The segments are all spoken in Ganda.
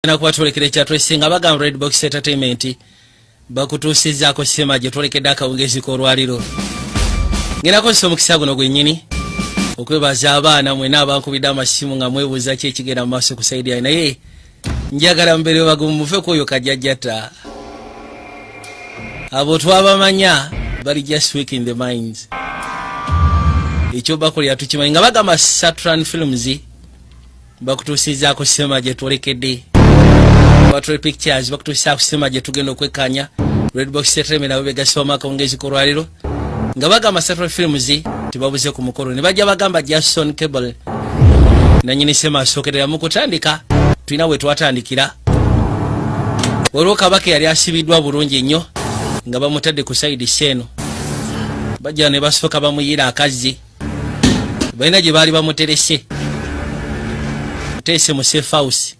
na kubatolekera kyatwesinga bagamba Red Box Entertainment bakutuusizaako sema gye twolekedde akawungezi k'olwaliro. Ngenda kozesa omukisa guno gwennyini okwebaza abaana mwena abankubidde amasimu nga mwebuuza ki ekigenda mu maaso ku saidi yayi, naye njagala mbeere bagumu muve ku oyo kajjajjata. Abo twabamanya bali just weak in the minds. Ekyo bakolera tukimanyi nga bagamba Saturn Films bakutuusizaako sema gye twolekedde. Battle Pictures bakutuusizaako sema gye tugenda okwekkaanya. Red Box Entertainment nabo begasibwamu akawungezi k'olwaliro nga bagamba Saturn Films tibabuze ku mukolo ne bajja bagamba Jason Cable nanyini sema asookerera mu kutandika tulina we twatandikira. Waliwo Kabaka yali asibiddwa bulungi nnyo nga bamutadde ku saidi seeno, bajja ne basooka bamuyira akazzi balina gye baali bamuterese muteese mu safe house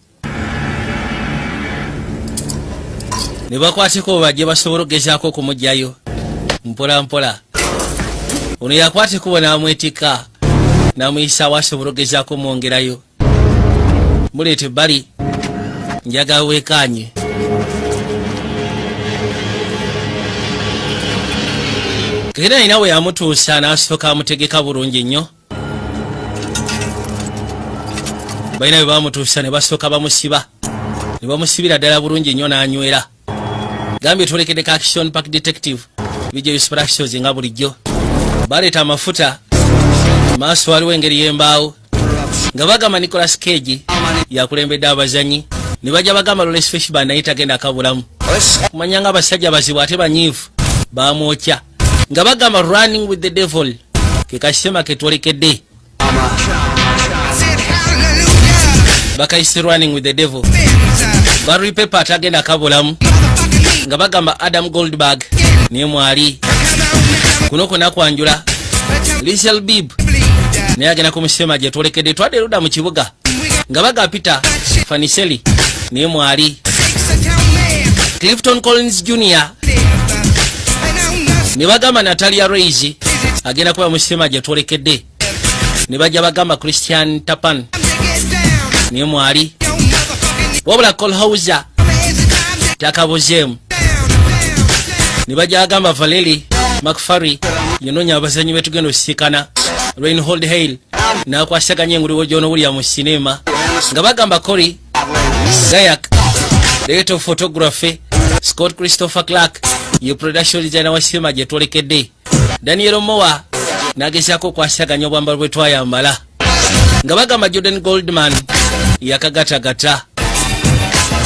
ne bakwateko bajje basobola okugezaako okumugjayo mpola mpola. Ono yakwateko bo n'amwetika n'amuyisa wasobola okugezaako omwongerayo muleete bali njagala weekaanye. Kekera alina we yamutuusa n'asooka amutegeka bulungi nnyo. Balina bwe bamutuusa ne basooka bamusiba ne bamusibira ddala bulungi nnyo n'anywera. Gambye twolekeddeko Action Park Detective Vijay Productions nga bulijjo. Baleeta amafuta maaso waliwo engeri y'embaawo nga bagamba Nicolas Cage yakulembedde abazanyi ne bajja bagamba Lawrence Fishburne naye tagenda akabulamu. Kumanya nga abasajja bazibu ate banyiivu baamwokya nga bagamba Running with the Devil ke kasema ke twolekedde. Bakayise Running with the Devil. Barry Pepper tagenda akabulamu nga bagamba Adam Goldberg niye mwali kuno kona kwanjula. Lizelle Bibb naye agenda kumusema gye twolekedde. Twadde luda mu kibuga nga baga Peter Faniseli niye mwali. Clifton Collins Jr. ne bagamba Natalia Reyes agenda kuba musema gye twolekedde. Ne bajja bagamba Christian Tapan niye mwali. Wabula Cole Hauser takabuzeemu. Ne bajja bagamba Valerie McFarry yononya abazanyi betugenda osikana. Reinhold Hale n'akwasaganya engulu John Williams cinema nga bagamba Corey Gayak director of photography, Scott Christopher Clark ye production designer wa cinema gye twolekedde. Daniel Moore n'agezaako okwasaganya obwambalo bwe twayambala nga bagamba Jordan Goldman yakagatagata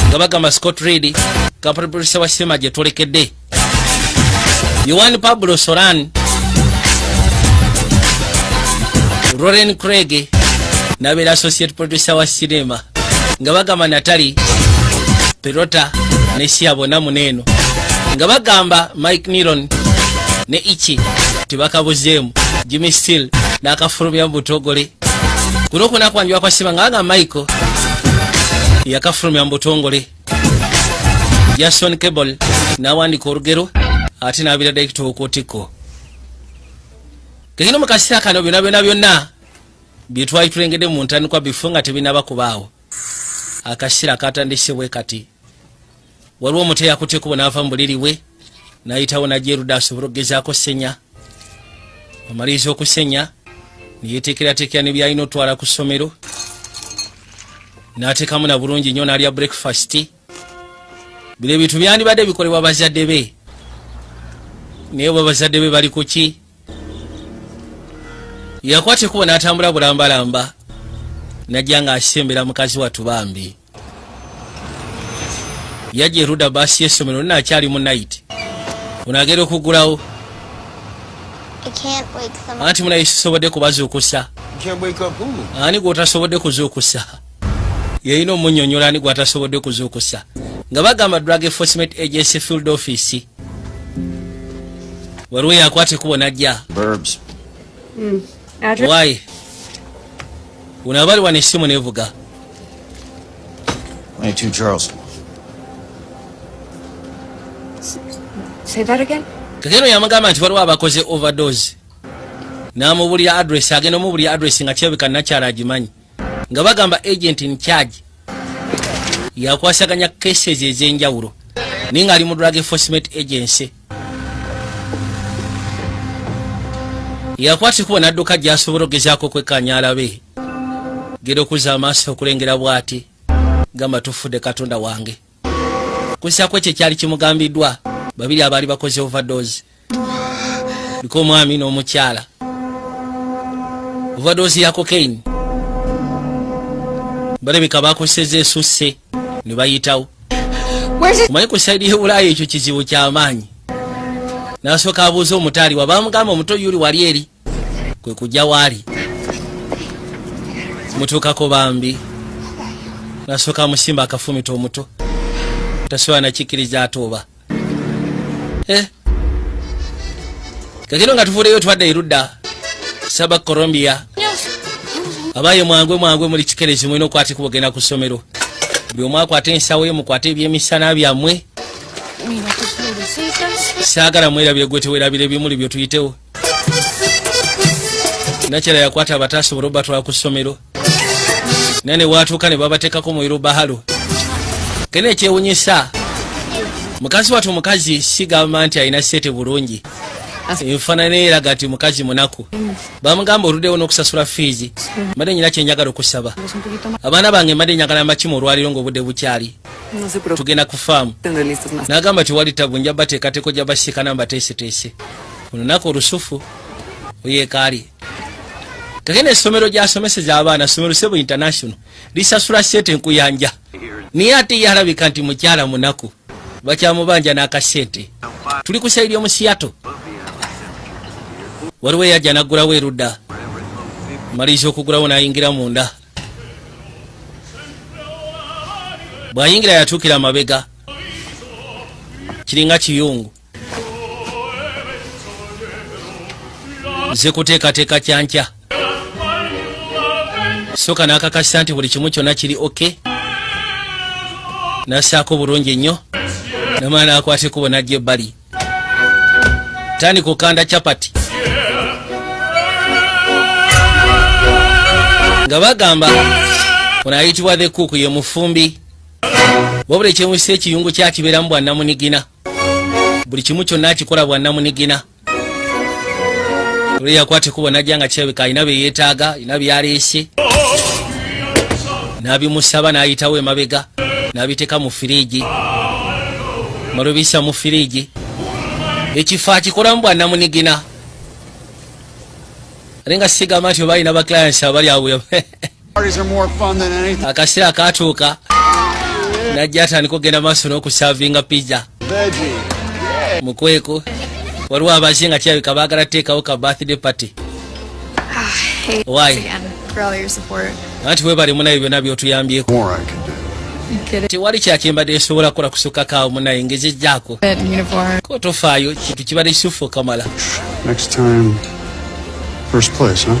nga bagamba Scott Reed producer wa cinema gye twolekedde. Yohan Pablo Soran, Roren Craig n'abeera associate producer wa cinema nga bagamba Natalie Perota ne Siabona Muneno nga bagamba Mike Niron ne Ichi tebakabuzeemu. Jimmy Steele n'akafulumya mu butongole kuno kuna kwanjwa kwa sima nga Michael yakafulumya mu butongole. Jason Cable n'awandika olugero ate n'abeera director okotiko. Kekino mu kaseera kano byonna bye twali tulengedde mu ntandikwa bifo nga tebinaba kubaawo. Akaseera katandise bwe kati. Waliwo omuteeyi akutteko bo n'ava mu buliri bwe n'ayitawo n'ajeeruda asobole okugezaako senya. Amaliriza okusenya ne yeeteekerateekera ne byalina otwala ku ssomero n'ateekamu na bulungi nnyo n'alya breakfast. Bino ebintu byandibadde bikolebwa bazadde be naye bwe bazadde be bali ku ki? Yakwateko bo n'atambula bulambalamba najja nga asembera mukazi wattu bambi. Yajja eruda baasi y'essomero naakyali mu night onaagera okuggulawo anti munaye sisobodde kubazuukusa. Ani gw'otasobodde kuzuukusa? Yalina omunnyonnyola ani gw'atasobodde kuzuukusa nga bagamba Drug Enforcement Agency Field Office. Waliwo yakwateko bo najja. Why? Unabali wane simu nevuga. 22 Charles. Say that again? Kekeno yamagamba nti waliwo abakoze overdose. N'amubulira address agenda omubulira address nga kirabika nakyala agimanyi nga bagamba agent in charge yakwasaganya cases ez'enjawulo ninga ali mu drug enforcement agency. Yakwatibwa n'adduka gy'asobola okugezaako kwekkaanya alabe gera okuzza amaaso okulengera bw'ati gamba tufudde Katonda wange. Kusaako ekyo kyali kimugambiddwa babiri abaali bakoze overdose liko omwami n'omukyala. Overdose ya cocaine balabika bakoseza esusse ne bayitawo. Omanyi ku saidi y'Ebulaaya ekyo kizibu ky'amaanyi. N'asooka abuuza omutaali wa bamugamba omuto yuli wali eri kwe kujja waali mutuukako bambi. N'asooka amusimba akafumita omuto tasobola nakikkiriza atooba. Kakino nga tuvuuleyo twadde erudda Saba Colombia. Abaye mwangwe muli kikerezi mwino kwati kubogenda ku ssomero. Buli omu akwate ensawo ye mukwate ebyemisana byammwe. Saagala mwerabire gwe tewerabire ebimuli byo tuyitewo. Nakyala yakwata abatasobola obatwala ku ssomero. Nane watuuka ne babateekako mu irubahalo. Kene ekyewunyisa mukazi watu omukazi sigamba nti alina sente bulungi. Enfaanana eraga nti mukazi munaku. Bamugamba oluddewo n'okusasula fees. Mbadde nyina kye njagala okusaba. Abaana bange mbadde njagala mbakimu olwaliro ng'obudde bukyali. Tugenda ku faamu. N'agamba tiwali tabu nja bateekateeko gya basiikana mbateeseteese. Olunaku olusufu oyeekaali. Kakene essomero gy'asomeseza abaana ssomero Sebo International lisasula ssente nkuyanja. Naye ate yalabika nti mukyala munaku. Bakyamubanja n'akasente. Tuli ku sayidi y'omusiyato. Waliwo yajja n'aggulawo erudda. Maliriza okugulawo n'ayingira munda. Bw'ayingira yatuukira amabega. Kiringa kiyungu. Nze kuteekateeka kyankya. Soka n'akakasa nti buli kimu kyonna kiri oke. N'assaako bulungi ennyo. Namala n'akwata ekkubo n'ajja ebbali. Tandika okanda chapati. Nga bagamba ono ayitibwa the cook ye mufumbi. Wabula ekyewunyisa ekiyungu kyakibeeramu bwa nnamunigina. Buli kimu kyonna akikola bwa nnamunigina. Olwo yakwata ekkubo n'ajja nga kirabika alina bye yeetaaga, alina byaleese. N'abimusaba n'ayitawo emabega. N'abiteeka mu firiigi. Malubisa mu firiigi. Ekifo akikolamu bwa nnamunigina. Alenga sigamba nti oba alina baclients abali awo. Akaseera katuuka. Najja atandika okugenda maaso n'okusaavinga pizza. Mukweko. Waliwo abazze nga kirabika baagala teekawo ka birthday party. Why? Anti webali munaye byonna by'otuyambyeko. Tewali kyakimbadde esobola kukola kusukkako awo munaye ngezejjaako. Ko tofaayo kintu kibadde kisufu okamala. Next time, first place, huh?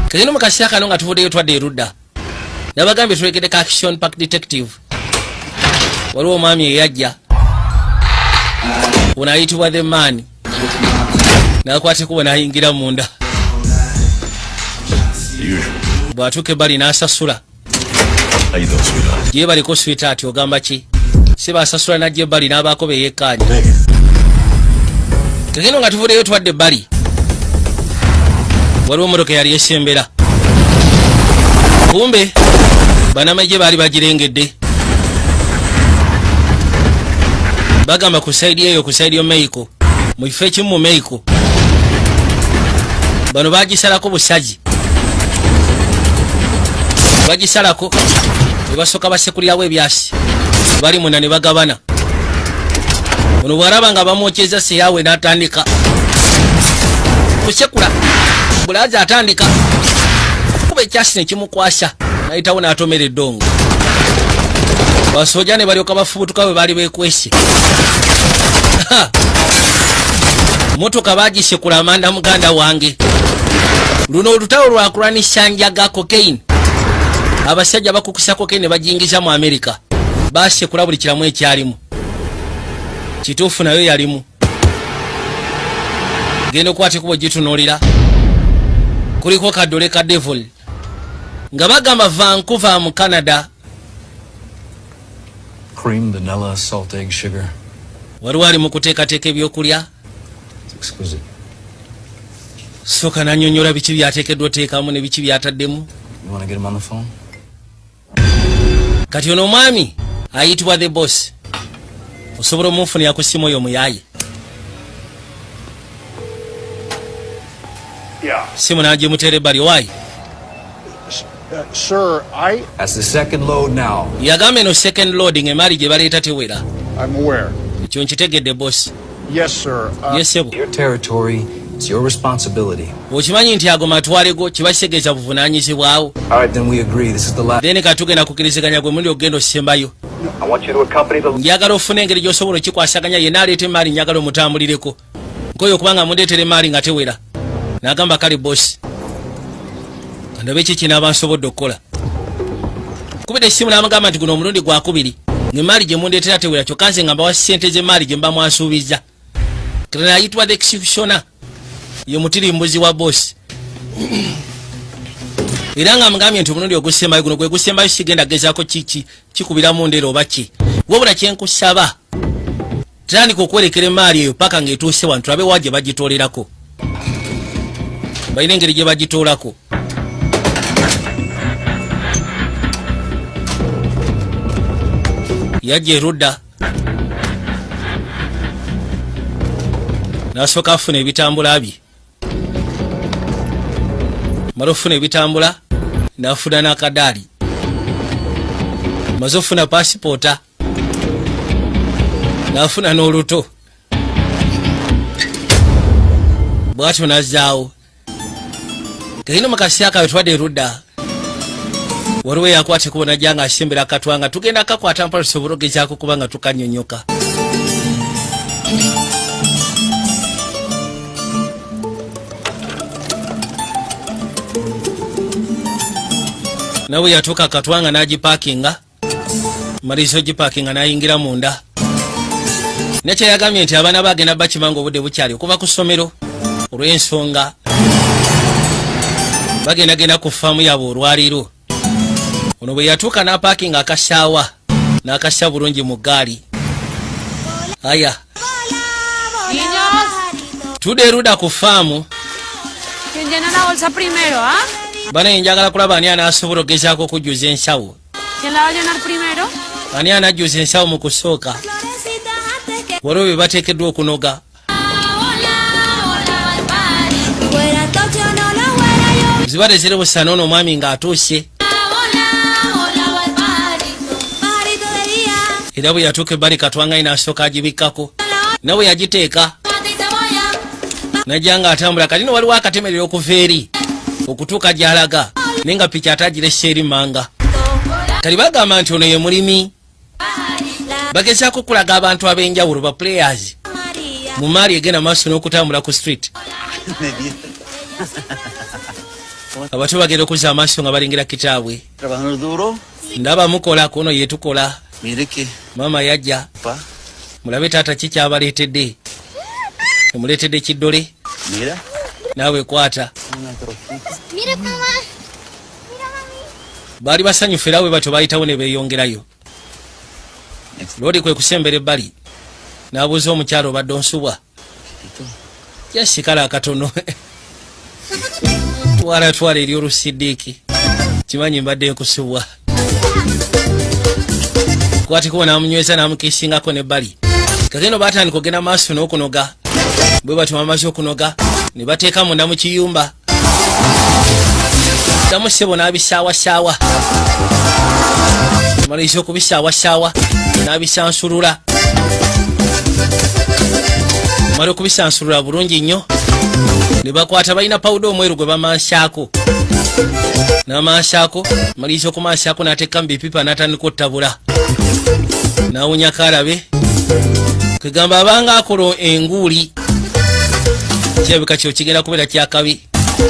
Kakino mu kaseera kano nga tuvuddeyo twadde erudda. Nabagambye tulekedde ka Action Park Detective. Waliwo omwami eyajja. Ono ayitibwa The Man. N'akwata ekkubo n'ayingira munda. Bw'atuuka ebbali n'asasula. Gye baliko sweetheart ogamba ki? Si baasasula n'ajja ebbali n'abaako be yeekkaanya. Kakino nga tuvuddeyo twadde ebbali. Waliwo emmotoka yali esembera. Kumbe bannamagye baali bagirengedde. Bagamba ku sayidi eyo ku sayidi y'Omexico. Mu kifo ekimu mu Mexico. Bano baagisalako busazi. Bagisalako ne basooka basekulirawo ebyasi. Bali muna ne bagabana. Ono bw'alaba nga bamwokyeza seyaawe n'atandika kusekula. Bulaaza atandika kuba ekyasi ne kimukwasa n'ayitawo n'atomera eddongo. Basojja ne balyoka bafubutuka bwe baali beekwese. Motoka baagisekula Amanda muganda wange. Luno olutawo lwakulwanisha njaga cocaine. Abasajja bakukusa cocaine ne bagiyingiza mu America. Baasekula buli kiramu ekyalimu. Kituufu nayo yalimu. Genda okwata ekkubo gitunuulira. Kuliko kadole ka devil. nga bagamba Vancouver mu Canada. Cream, vanilla, salt, egg, sugar. Waliwo ali mu kuteekateeka ebyokulya. It's exquisite. Soka nanyonyola biki byateekeddwa oteekamu ne biki byataddemu. You want to get him on the phone? Kati ono omwami ayitibwa the boss. Osobola omunfunira ku ssimu oyo muyaaye. Yeah. Simu n'agimuteera ebbali wayi. Sir, That's the second load now. Yagamba eno second loading emaali gye baleeta tewera. I'm aware. Ekyo nkitegedde boss. Yes, sir. Yes, sebo. Your territory, it's your responsibility. Okimanyi nti ago matwalego kiba kitegeeza buvunaanyizibwawo. All right, then we agree. This is the last. Then katugenda kukkiriziganya gwe mundi ogenda osembayo. I want you to accompany the. Njagala ofuna engeri gy'osobola okikwasaganya yenna aleeta emaali njagala omutambulireko. Nkoyo kubanga mundeetera emaali nga tewera. N'agamba kale boss. Ndabe kiki n'abansobodde okukola. Kubira essimu n'amugamba nti guno omulundi gwakubiri. Ng'emaali gye mundeetera tewera kyokka nze nga mbawa ssente z'emaali gye mba mwansuubiza. Kale ayitibwa the executioner. Ye mutirimbuzi wa boss. Era nga mugambye nti omulundi ogusembayo guno gwe gusembayo sigenda gezaako kiki kikubira mu ndero oba ki. Wabula kyenkusaba. Tandika okwerekera emaali eyo paka ng'etuuse wano tulabe wa gye bagitoolerako. Balina engeri gye bagitoolako. Yajja erudda n'asooka afuna ebitambula bye. Mala ofuna ebitambula n'afuna n'akadaali. Maze ofuna paasipoota n'afuna n'oluto. Bw'atyo n'azzaawo. Kino mu kaseera kawe twadde erudda. Waliwo yakwate kubona janga asembera akatwanga tugenda kakwata mpala tusobole okugezaako kubanga tukanyonyoka. Nawe yatuuka akatwanga n'agipaakinga. Malizo gipaakinga n'ayingira munda. Nekye yagambye nti abaana bagenda bakimanga obudde bukyali okuva ku ssomero olw'ensonga bagendagenda ku faamu yaabwe olwaliiro. Ono bwe yatuuka n'apaakinga akasaawa n'akassa bulungi mu ggaali. Aya. Tudde erudda ku faamu. ¿Quién llena la bolsa primero, ah? Bane njagala kulaba ani anaasobola okugezaako okujjuza ensawo. ¿Quién la va a llenar primero? Ani anajjuza ensawo mu kusooka. Waliwo bye bateekeddwa okunoga. Zibadde ziri busana ono omwami ng'atuuse. Era bwe yatuuka ebbali katwanga n'asooka agibikkako. Nawe yagiteeka. Najja ng'atambula kati no waliwo akatemerero okuva eri. Okutuuka gy'alaga. Naye nga piki atagiresse eri manga. Kali bagamba nti ono ye mulimi. Bagezaako okulaga abantu ab'enjawulo ba players. Mu maali egenda maaso n'okutambula ku street. Abato bagenda okuzza amaaso nga balengera kitaabwe. Ndaba mukola kuno yetukola. Mama yajja. Mulabe taata kikyabaleetedde. Emuleetedde kiddole. Naawe kwata. Baali basanyufu era bwe batyo bayitawo ne beeyongerayo. Loodi kwe kusembera ebbali. N'abuuza omukyalo obadde onsubwa. Yasikala akatono. Twala eri olusiddiiki. Kimanyi mbadde nkusubwa. Kwati kuba n'amunyweza n'amukisingako n'ebbali. Kakeno baatandika okugenda maaso n'okunoga. Bwe batyo bamaze okunoga ne bateeka munda mu kiyumba. Ddamu ssebo n'abisaawasaawa. Maliriza okubisaawasaawa n'abisansulula. Mala okubisansulula bulungi nnyo. Ne bakwata balina pawuda omweru gwe bamansaako. N'amansaako, maliriza okumansaako n'ateeka mu bipipa n'atandika ottabula. N'awunya kaalabe. Kegamba abanga akola enguuli. Kirabika kyo kigenda kubeera kyakabi.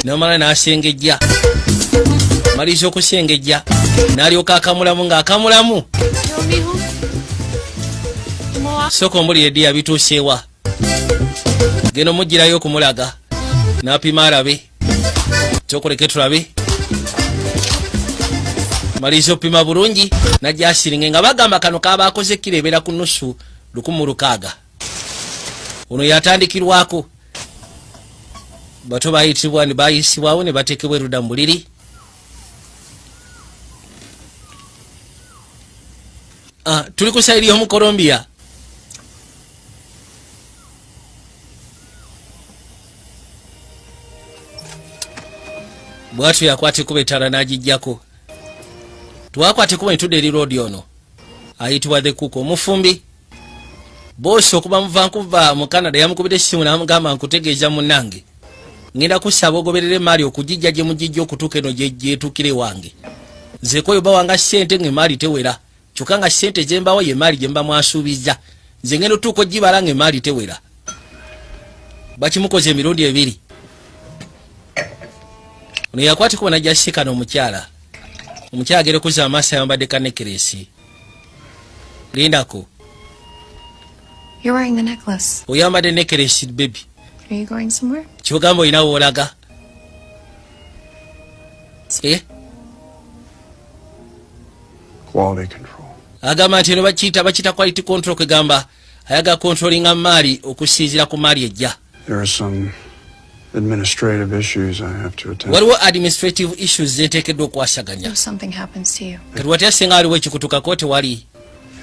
N'amala n'asengejja. Maliriza okusengejja. N'alyoka akamulamu ng'akamulamu. Sooka ombulira eddi yabituuseewa. Genda omugirayo okumulaga. N'apima alabe. Kyokoleke tulabe. malizo pima bulungi najja asiringe nga bagamba kano kabakoze kirebera ku nusu 1,600 ono yatandikirwako bato bayitibwa ne bayisibwawo ne batekebwa eruda mu buliri. Tuli ku sayiri y'omu Colombia. Bwatu yakwate kuba ettala n'agijjako. Twakwate kuba ntudde eri road ono ayitibwa The Cook omufumbi. Bosi okuba mu Vancouver mu Canada yamukubira essimu n'amugamba nkutegeeza munnange ngenda kusaba ogoberere emali okugijja gye mugijja okutuuka eno gyetuukire wange. Nze koyo bawanga ssente ng'emali tewera kyokka nga ssente gye mbawo ye emali gye mba mwasuubiza nze ngenda otuuka ogibala ng'emali tewera. Bakimukoze emirundi 2. Ono yakwate kuba najja sikana omukyala agere kuza amaaso ayambadde kanekeresi. Lindako. You're wearing the necklace. Oyambadde nekeresi baby. Are you going somewhere? Kyogamba olina woolaga. Quality control. Agamba nti eno bakiyita quality control kwegamba ayaga controllinga maali okusinziira ku maali ejja. There are some administrative issues I have to attend. Waliwo administrative issues zeteekeddwa okwasaganya. If something happens to you. Kati watya singa waliwo ekikutukako tewali.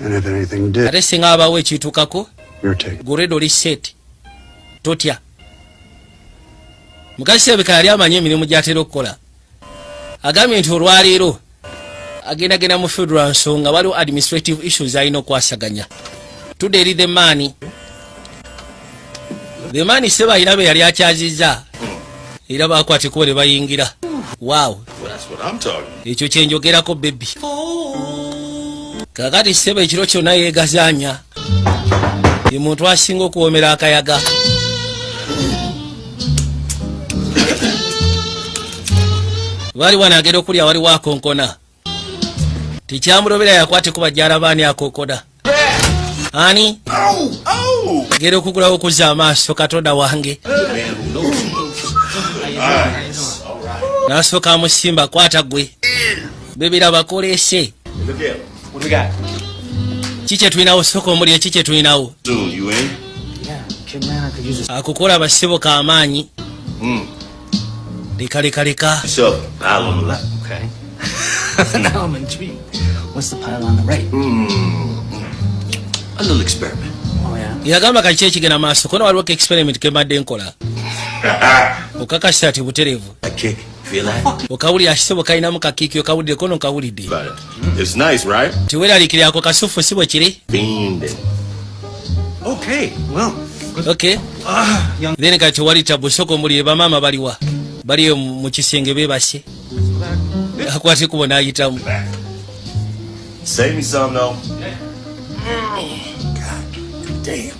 And if anything did, ate singa wabawo ekitukako you're taking. goredo oli set totya. Mukazi Sebeka yali amanyi emirimu gy'atera okukola. Agambye nti olwaleero agenda mu federal nsonga waliwo administrative issues alina okwasaganya. Tudde eri the man seba alina be yali akyazizza era bakwate kuba ne bayingira. Wow, ekyo kyenjogerako bebi. Kakati seba ekiro kyonna yeegazaanya ye muntu asinga okuwomera akayaga. Wali wanagera okulya wali wakonkona tikyamulobera yakwate kuba gyalabaani akokoda ani gera okugulawo okuzza amaaso Katonda wange nasooka amusimba kwata gwe bebira bakolese kikye tulinawo sooka omuli ekikye tulinawo akukola abasibo k'amaanyi leka. So, pile on the left. Okay. Now I'm intrigued. What's the pile on the right? A little experiment. Oh, yeah? Yagamba kaki ekigenda maaso kono waliwo experiment kemadde nkola. Okakasa ati buterevu. A kick. Feel that? Okawulira akisebo kalinamu kakiki okawulidde kono okawulidde. It's nice, right? Tiweraliikirira ako kasufu si bwe kiri. Okay, well. Okay. Then kati wali tabu soko muli bamaama baliwa. Bali mu kisenge bebase. Akwate kubona ayitamu. Save me some though. God damn.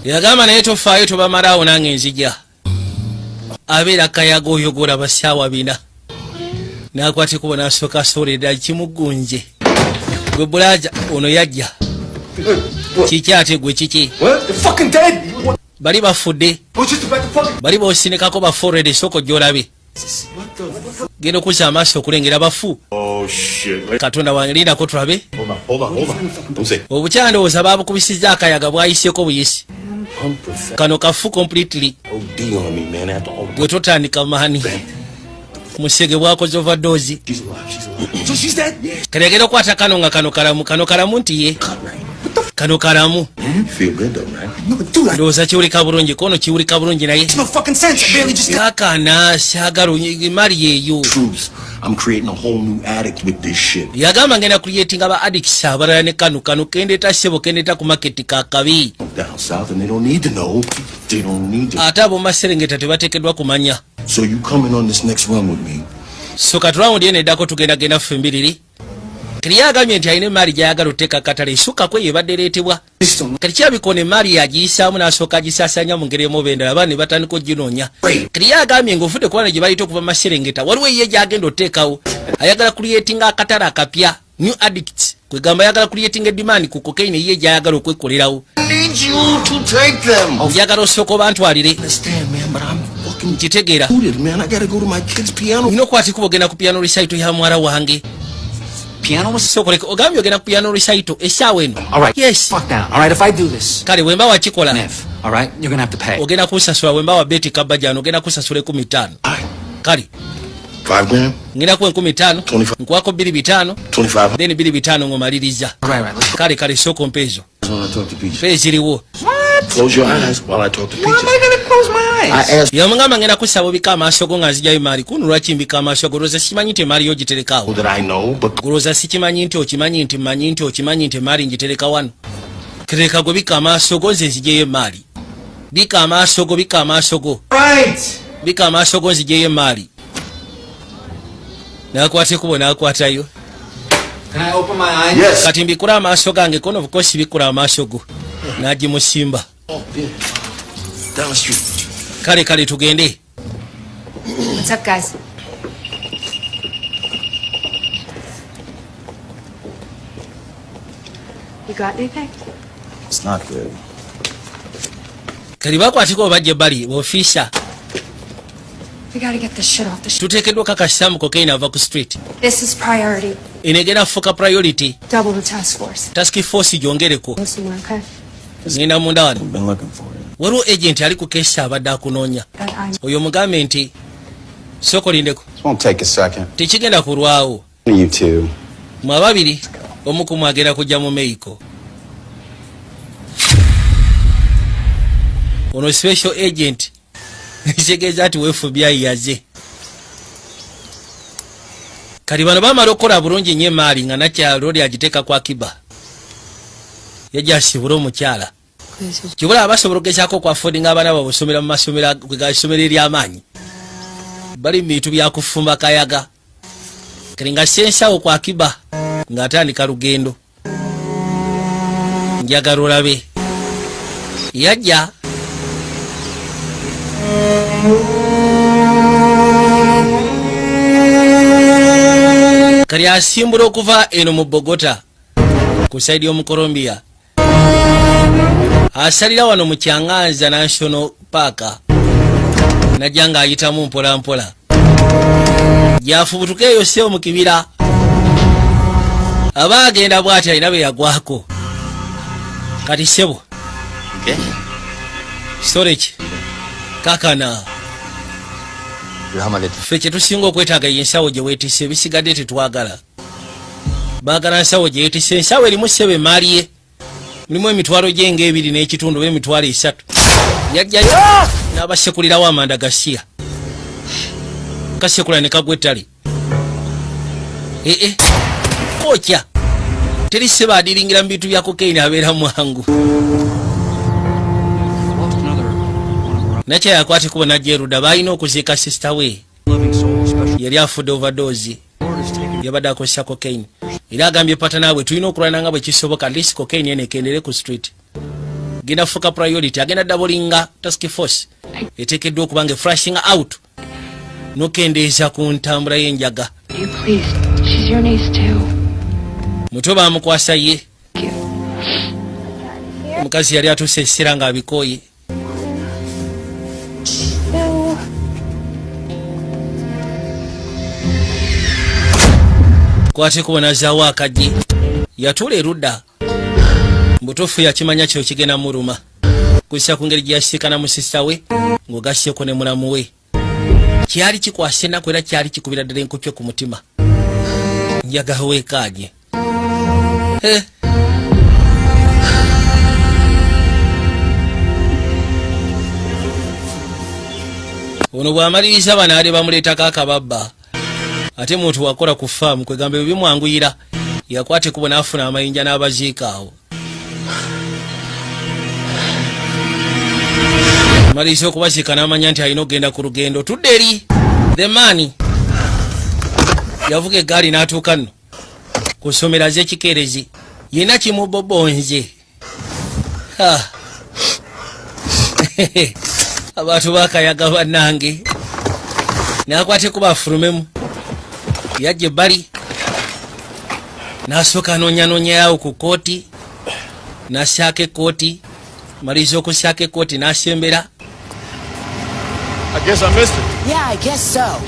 Yagamba naye tofaayo tobamalaawo nange nzija. Abeera kayaga oyogora basaawa bina. Nakwate kubona asooka asoolera kimugunje. Gwe bulaja ono yajja. Kiki ate gwe kiki? What? They're fucking dead. Bali bafudde. Bali bosinikako baforede soko gyolabe. Genda okuza amaaso okulengera bafu. Oh shit. Katonda wange lindako tulabe. Hold on. Don't say. Obukyandowooza baabukubisizza akayaga bwayiseeko buyisi. Kano kafu completely. OD on me, man. After all. Gwe totandika maani. Musege bwakoze overdose. She's alive. So she's dead? Yeah. Kalegera okwata kano nga kano kalamu nti ye. Kano kalamu. You feel good though, right? No, but dude, ndowooza kiwulika bulungi kono kiwulika bulungi naye. no fucking sense. I barely just Kakana saagala mali yeeyo. Truth. I'm creating a whole new addict with this shit. Yagamba ngenda creating aba addicts abalala ne kano kendeeta sebo kendeeta ku market kakabi. Down south and they don't need to know. They don't need to. Ate abo Maserengeta tebateekeddwa kumanya. So you coming on this next run with me? So katulamu ndiye neddako tugenda ffe mbiriri. Kati agambye nti alina emaali gy'ayagala oteeka akatale esukka kwe yebadde ereetebwa. Kati kyabikono emaali yagiyisaamu n'asooka agisaasanya mu ngeri emu bendera abaana ne batandika oginoonya. Kati agambye ng'ovudde kubana gye bayita okuva Maserengeta waliwo ye gy'agenda oteekawo. Ayagala creating akatale akapya new addicts. Kwegamba ayagala creating demand ku cocaine ye gy'ayagala okwekolerawo. I need you to take them. Njagala osooka obantwalire. Understand, man, but I'm Nkitegera. Man, I gotta go to my kid's piano. Nino kwati kuba ogenda ku piano recital ya mwara wange. Piano was So koleka ogambye ogenda ku piano recital eshawe eno. all right. Yes. Fuck down. All right, if I do this, Kale wemba wakikola. Nev, all right, you're gonna have to pay. Ogenda kusasula wemba wa beti kabajano ogenda kusasula 15. Kale. $5 Ngina ku 15. 25. Nkwako 2,500. 25. Then 2,500 ngomaliriza. Right, let's go. Kale soko mpezo. When I talk to Peaches. Peziriwo. Close your eyes while I talk to Why am Peaches. I gonna close my eyes? I asked Yamangama ngena kusaba bika amasho go ngazijayo mali kunu lwaki mbika amasho goroza sikimanyi nti mali yo giterekawo. that I know, but Goroza sikimanyi nti okimanyi nti manyi nti okimanyi nti mali ngitereka wano. Kereka go bika amasho go nze nzijeyo mali. Bika amasho go. Right. Bika amasho go nzijeyo mali. Nakwate kubona akwatayo. Can I open my eyes? yes. Kati mbikura amasho gange kono bukosi bikura amasho go. Naji musimba. Oh, yeah. Down the street. Kale tugende. What's up, guys? You got anything? It's not good. Kali bakwatiko bajje bali ofisa. We gotta get this shit off the Tutekedwa kakashamu cocaine ava ku street. This is priority. Inegera fuka priority. Double the task force. Task force jongereko. Go somewhere, okay? Nina munda wano. Been looking for you. Waliwo agent ali ku kesha abadde akunoonya. That I'm Oyo mugambe nti soko lindeko. This won't take a second. Tekigenda kulwawo. You two. Mwe ababiri omu ku mwagenda kujja mu Mexico. Ono special agent kitegeeza ati FBI yaze. Kali bano bamala okukola bulungi nnyo emaali nga nakyalo oli agiteeka kwa Kiba. Yajja asibula omukyala. Kibula abasobola okugezaako kwa affordinga abaana baabwe okusomera mu masomero gasomero ery'amaanyi. Bali mu bintu bya kufumba kayaga. Kali nga sensawo kwa Kiba ng'atandika lugendo. Njagala olabe. Yajja kali asimbula okuva eno mu Bogota ku saidi y'omu Colombia. Asalira wano mu Kyanganza National Park. Najja ng'ayitamu mpola mpola. Jafubutuka eyo seo mu kibira. Aba agenda bw'ati alina be yagwako. Kati sebo. Okay. Storage. Kakana. Ffe kye tusinga okwetaaga y'ensawo gye weetisse ebisigadde tetwagala. Baagala nsawo gye yeetisse ensawo erimu ssebo emaali ye. Mulimu emitwalo gye ng'ebiri n'ekitundu emitwalo 3. Yajjayo n'abasekulirawo amanda gasiya. Kasekula ne kagwa ettale. Okya. Teri ssebo adiringira mu bintu bya cocaine abeera mwangu. Nacha yakwate kubona Jeruda balina okuziika sister we. Yali afudde overdose. Yabadde akozesa cocaine. Era agambye pata naabwe tulina okulwana nga bwe kisoboka at least cocaine ene ekendere ku street. Genda fuka priority agenda doublinga task force. Eteekeddwa okuba nga flashing out. Nokendeeza ku ntambula y'enjaga. You please. She's your niece too. Muto baamukwasa ye. Omukazi yali atuuse essira ng'abikooye. Kwate kubona zaawo akajje. Yatuula erudda. Mbutuufu yakimanya kyo kigenda muruma. Kussa ku ngeri gye yasiikana mu sista we ng'ogasseko ne mulamu we. Kyali kikwasa ennaku era kyali kikubira ddala enkokyo ku mutima. Njagala weekaanye. Ono bw'amaliriza banaale bamuleetako akababba. Ate muntu wakola ku faamu kwegamba ebyo bimwanguyira. Yakwate kubona afuna amayinja n'abaziika awo. Amaliriza okubaziika n'amanya nti alina okugenda ku lugendo. Tudde eri the man yavuga eggaali n'atuuka nno ku ssomero z'ekikeerezi. Yena kimubobonze. Abantu bakayaga bannange. Nakwate kuba afulumemu. Yajja ebbali. N'asooka anoonyanoonya yawo ku kooti. N'asaaka ekkooti. Maliriza okusaaka ekkooti n'asembera. I guess I missed it. Yeah, I guess so.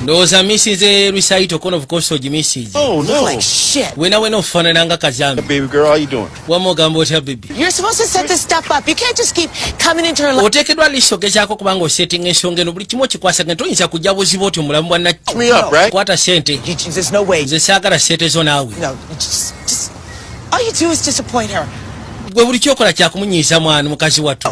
ndowooza misinze recital kono of course ogimisize Oh, no. Like shit. wena ofaanana nga kazambi Baby girl, how you doing? wama ogamba otya bibi You're supposed to set this stuff up. You can't just keep coming into her life. oteekeddwa liisi ogezaako kubanga osettinga ensonga eno buli kimu okikwasaganya toyinza kujja buzibu oti omulamu bwa Hook me up, right? kwata sente There's no way. nze saagala sente zo naawe No, just all you do is disappoint her. gwe buli kyokola kyakumunyiiza mwana mukazi wattu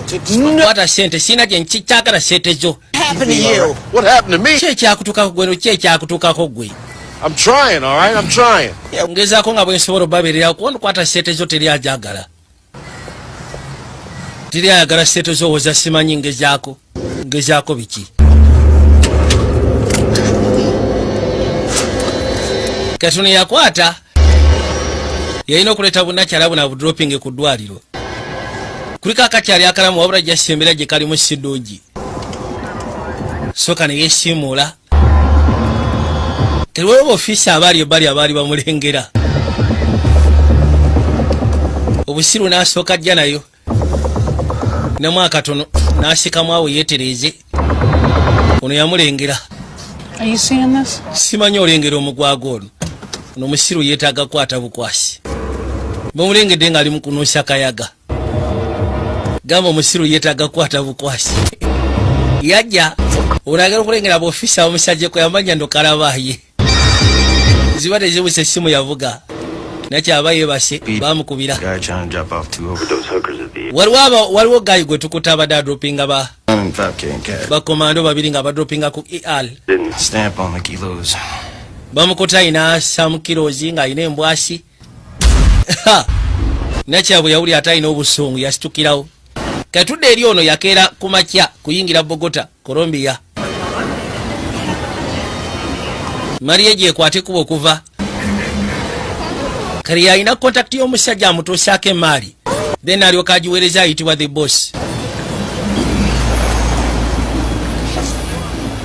kwata sente siina gye nkikyagala sente zo Happened to you. What happened to me? ki ekyakutuukako gwe no ki ekyakutuukako gwe I'm trying, all right? I'm trying. ngezaako nga bwe nsobola obabeererawo kubona kwata sente zo teryajagala teryayagala sente zo woza simanyi ngezaako biki katono yakwata yalina okuleeta bunnakyala buna budroping ku ddwaliro kuliko akakyali akalamu wabula jasembera gye kalimu sidoogi soka ne yeesiimuula teriwewo ofiisi abaali abaali bamulengera obusiru n'asooka ajja nayo nemu akatono n'asikamu awo yeetereeze ono yamulengera simanyi olengera omugwago ono ono omusiru yeetaaga kwata bukwasi bamulengedde ng'ali mu kunuusa kayaga gamba omusiru yeetaaga kwata bukwasi yajja onagala okulengera boofiisi abamusajja kwe yamanya ndokalabaaye ziba tezibuse essimu yavuga nakyaba yeebase bamukubira Guy trying to drop off 2 overdose hookers at the waliwo gayi gwe tukuta abadde adropinga and 5K in cash. bakomando babiri nga badropinga ku ER Didn't stamp on the kilos. bamukuta ayina sam kilozi ng'ayina embwasi nakyabwe yawuli ate ayina obusungu yasitukirawo katudde eri ono yakeera ku makya kuyingira Bogota Colombia mariye gyekwate kuba okuva kale yalina kontakiti y'omusajja amutuusaako emaali then alyoka agiweereza ayitibwa the boss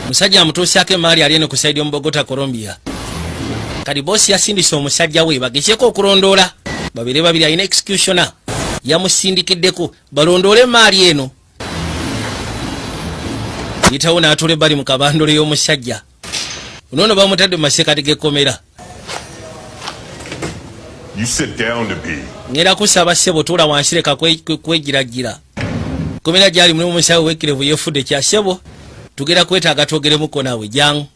musajja amutuusaako emaali ali eno ku saidi y'omu Bogota Colombia kati bosi yasindise omusajja we bagezeeko okulondoola babiri babiri alina executioner yamusindikiddeko balondoole emaali eno yitawo n'atula ebbali mu kabandole y'omusajja onono bamutadde mu masekati g'ekkomera You sit down to pee. ngera kusaba ssebo tuula wansi leka kwegiragira komera gyali mulimu omusawo w'ekirevu yeefudde kya ssebo tugera kwetaaga twogeremuko naawe jangu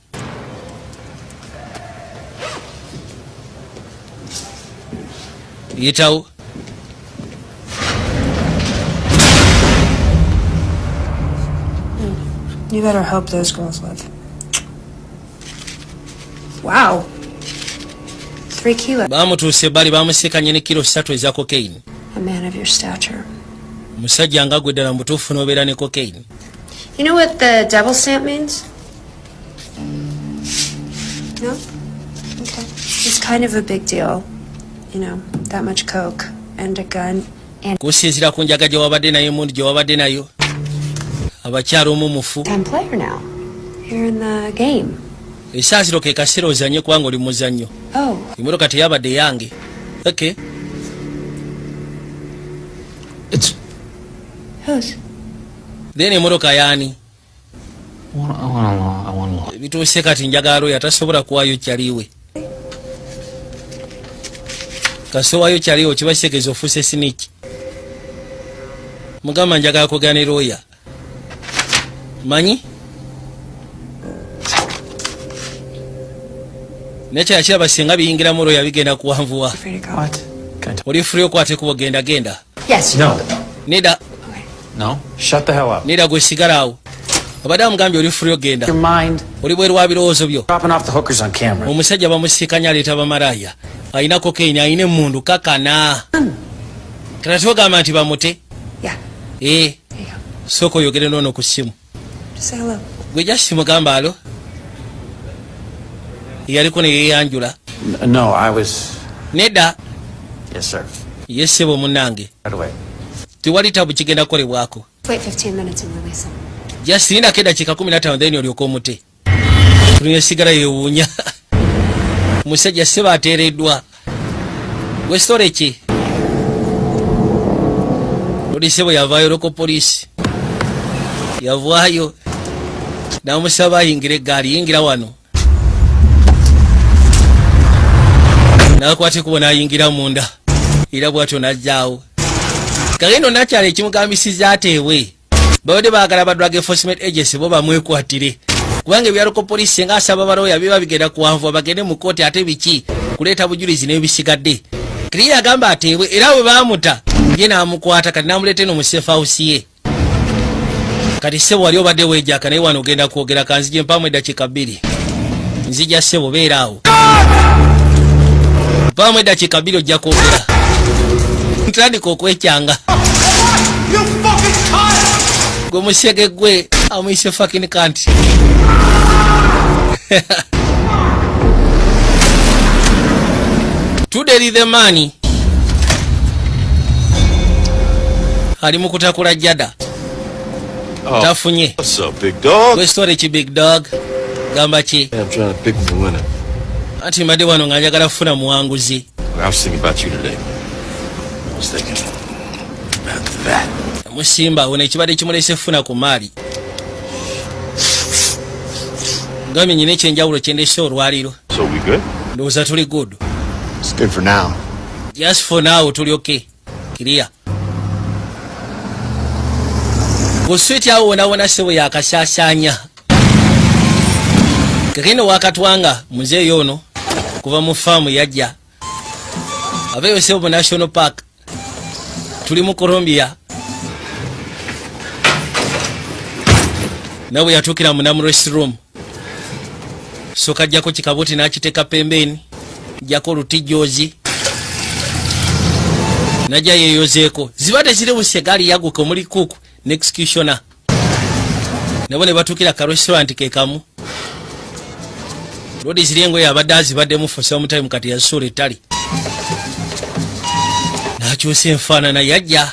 yitawo You better hope those girls live. Wow. 3 kilos. bamutuusa ebbali bamusikanye ne kilo 3 eza cocaine A man of your stature. omusajja nga gwe ddala mu butuufu n'obeera ne cocaine You know what the double stamp means? No? Okay. It's kind of a big deal. You know, that much coke and a gun and kusinziira ku njaga gye wabadde nayo emundi gye wabadde nayo abakyala omumufu I'm player now. You're in the game. esaasiro ke kaseera ozanye kubanga oli muzannyo Oh, emmotoka teyabadde yange okay It's whose? then emmotoka yaani I want to. bituuse kati njagala oyo atasobola kuwaayo kyaliwe kasowaayo kyaliwe kiba kitegeeza ofuuse siniki mugamba njagala kugana eroya manyi nekyakiraba singa biyingiramu roya bigenda kuwanvuwa Free to go. What? Can I tell? oli fuli okwate kuba genda Yes. No. neda No. Shut the hell up. neda gwe sigala awo abadde amugambye oli fuli ogenda Your mind. oli bweru wa birowoozo byo Dropping off the hookers on camera. omusajja bamusiikanya aleeta bamalaaya alina kokaini alina emundu kakana kata togamba nti bamute Yeah. There you go. sooka oyogere noono ku ssimu Just say hello. gwe jasi mugamba alo yaliko ne yeyanjula No, I was. nedda Yes, sir. ye ssebo munnange Right away. tewali tabu kigenda kukolebwako Wait 15 minutes and release him. jasi lindako eddakiika 15 then olyoka omute tulina esigala yewuunya omusajja ssebo ateereddwa gwe sitole ki oli ssebo yavaayo loko poliisi yavaayo namusaba ayingire eggaali yingira wano nakwate kubona ayingira munda era bwatyo najjaawo kagendo nakyala ekimugambisiza ateewe babadde baagala ba Drug Enforcement Agency bo bamwekwatire kubanga ebyaloko polisi nga asaba balooya biba bigenda kuwanvu bagende mu kooti ate biki kuleeta bujulizi n'ebisigadde Kiria agamba ateewe era bwe baamuta ye n'amukwata kati n'amuleeta eno mu safe house ye kati ssebo wali obadde weejaka naye wano ogenda kwogera kanzije mpamu eddakiika 2 nzija ssebo beera awo mpamu eddakiika 2 ojja kwogera ntandika okwekyanga gwe musege gwe amuyise fucking kanti Tuderi the money ali mu kutakula jada tafunye. What's up, big dog? Gwe story ki big dog gamba ki I'm trying to pick the winner. ati mbadde wano nga njagala kufuna muwanguzi. I was thinking about you today. I was thinking about that. Musimba wona ekibadde kimulese funa ku maali ngami nyine ekyenjawulo kyendese olwaliro. So we good? Ndowooza tuli good. It's good for now. Just for now tuli okay. Kiria kuswiti awo wona sebo yakasasanya kakino wakatwanga muzee yono kuva mu farm yajja aveyo sebo National Park tuli mu Colombia nawe yatukira mu namu restroom so kajjako kikabuti n'akiteeka pembeni jako lutijozi najja yeyozeeko zibadde ziri busegali yaguka omuli kuku n'executioner nabo ne batukira ka restaurant ke kamu lodi ziriengo yabadde azibaddemu for some time kati yasula ettali n'akyusa enfaanana yajja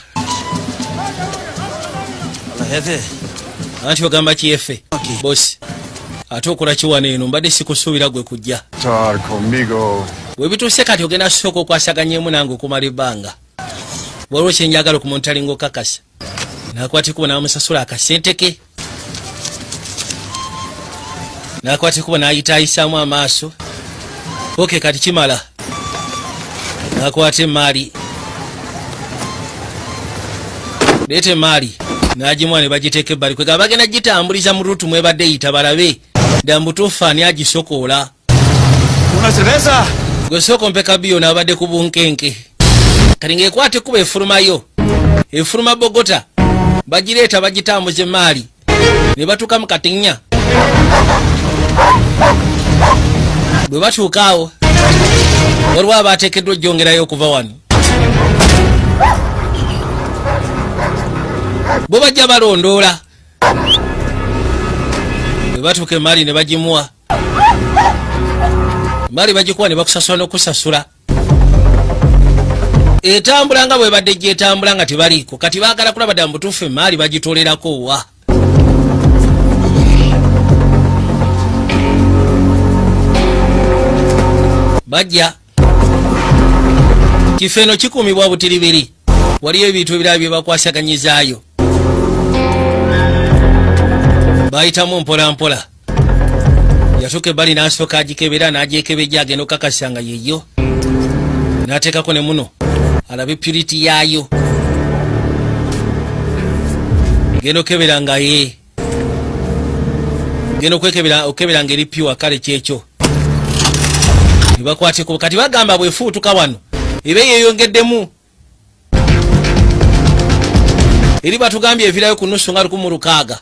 anti ogamba kiyefe bosi ate okola kiwana eno mbadde sikusuubira gwe kujja bwe bituuse kati ogenda sooka okwasaganyemu nange okumala ebbanga waliwo kyenjagala okumuntalinga okakasa nakwatikuba n'amusasula akasente ke nakwatikuba n'ayitaayisaamu amaaso oke kati kimala nakwata emaali leeta emaali n'agimwa ne bagiteeka ebbali kwega bagenda gitambuliza mu rutu mwebadde yita balabe dambutuufu ani agisokoola gwe sooka ompeka biyo n'abadde ku bunkenke kati ng'ekwata ekuba efulumayo efuluma Bogota bagireeta bagitambuza emaali ne batuuka mu Katinnya bwe batuuka awo waliwo abaateekeddwa ojjongerayo okuva wano bo bajja balondoola bwe batuuka emaali ne bagimuwa emaali bagikuwa ne bakusasula n'okusasula etambula nga bwe badde gyetambula nga tebaliiko kati baagala kulaba dda mubutuufu emaali bagitolerako wa bajja kifo eno kikuumibwa butiribiri waliyo ebintu ebirala bye bakwasaganyizaayo bayitamu mpolampola yatuuka ebbali n'asooka agikebera n'agyekebejja agenda okakasa nga yeyo n'ateekako ne muno alabe purity yaayo genda okebera nga ye genda okebera nga eri piwa kale kyekyo nebakwateko kati bagamba bwefuutuka wano eba yeyongeddemu eri batugambye evirayo ku nusu nga 16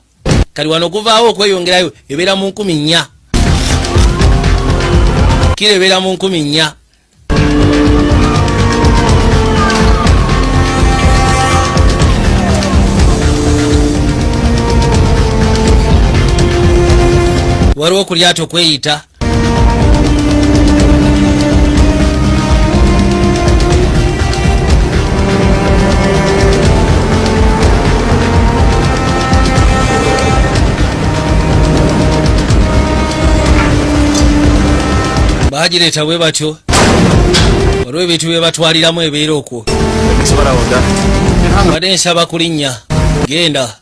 kali wano okuvaawo okweyongerayo ebeera mu 4,000 kiro ebeera mu 4,000 waliwo ku lyato kweyita bagireeta bwe batyo waliwo ebintu bye batwaliramu ebeera okwo badde nsaba kulinnya genda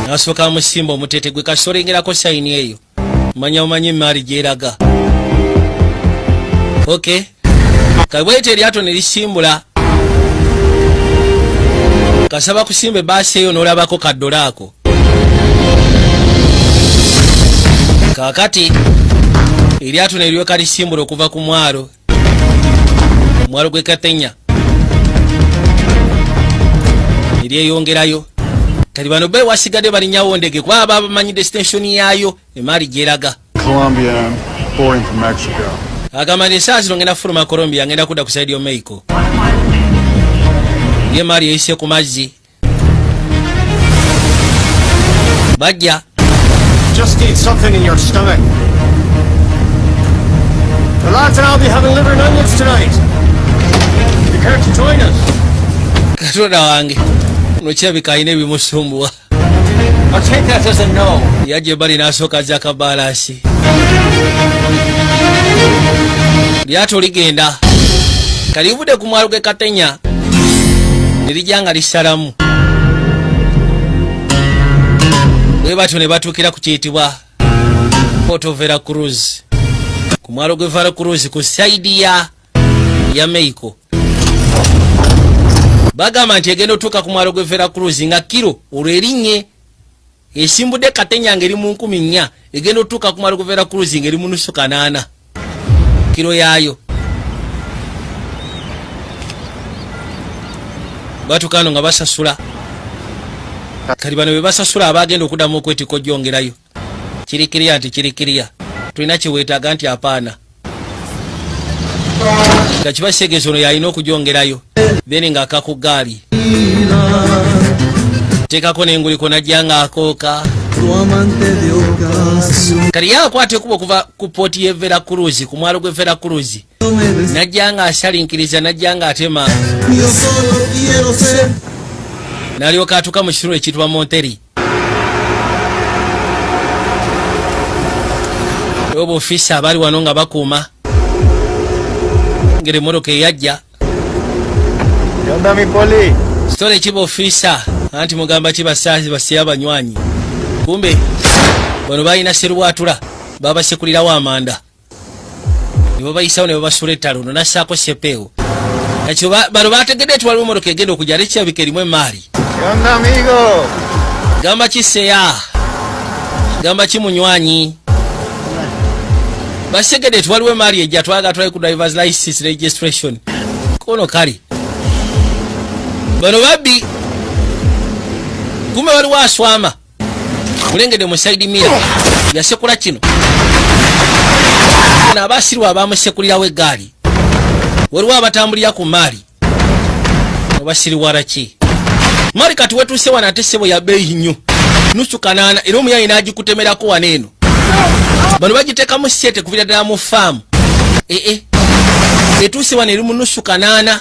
nasooka amusimba omutete gwe kasolengerako sayini eyo manya omanyi emaari gyeraga. Okay, kabwete eryato ne lisimbula kasaba kusimba ebaasi eyo n'olabako kaddola ako. Kaakati eryato ne lyoka lisimbula okuva ku mwalo gwe Katenya eryeyongerayo. Kati bano be wasigadde balinyawo ndege kuba aba bamanyi destination yaayo emaari gyeraga. Colombia, boarding from Mexico. Agamba nti saa zino ngenda fuluma Colombia ngenda kudda ku saidi yo Mexico. Ye emaari eyise ku mazzi bajja. Just need something in your stomach. The lads and I'll be having liver and onions tonight. You care to join us? Katonda wange nokirabika alina ebimusumbuwa. I'll take that as a no. Yajja bali n'asooka azza akabaalaasi. Lyato ligenda kalivudde ku mwalo gwe Katenya ne lijja nga lisalamu. Bwe batyo ne batuukira ku kiyitibwa Puerto Veracruz, ku mwalo gwe Veracruz ku saidi ya Mexico. Bagamba nti egenda otuuka ku mwalo gwe Veracruz nga kilo olwo erinye esimbudde Katenya ngeri mu 4,000 egenda otuuka ku mwalo gwe Veracruz ngeri mu nusu 8 kilo yaayo. Batukano nga basasula kali bano be basasula abagenda okuddamu okwetika ogyongerayo. Kirikiriya nti kirikiriya tulina kiweetaaga nti apaana nga kibasegezo ono yalina okugyongerayo then nga aka ku gaali teekako n'enguliko najja nga akooka. Kali yakwata ekuba okuva ku pooti ye Veracruz ku mwalo gwe Veracruz najja nga asalinkiriza najja nga atema n'alyoka atuuka mu kitundu ekiyitibwa Monterrey. Oba ofisa abali wano nga bakuuma ngeri emmotoka eyajja sitole ekiba ofisa anti mugamba kibasaazi basiya abanywanyi kumbe bano balina serwatula babasekulirawo amanda ne babayisawo ne babasula ettalo no nassaako sepeewo. Kakyo bano bategedde eti waliwo emmotoka egenda okujja ate kirabika erimu emaari. Gamba kiseya gamba kimunywanyi basegedde eti waliwo emaari ejja twaga twali ku drivers license registration kono kali bano babbi gume waliwo aswama mulengedde mu side mirror yasekula kino n'abasirwa abamusekulirawo eggaali waliwo abatambulira ku maali obasiriwala ki maali kati wetuuse wano ate ssebo ya bbeeyi nnyo nusu 8 era omuyayi n'agikutemerako wano eno bano bagiteekamu sete kuvira ddala mu faamu etuuse wano eri mu nusu 8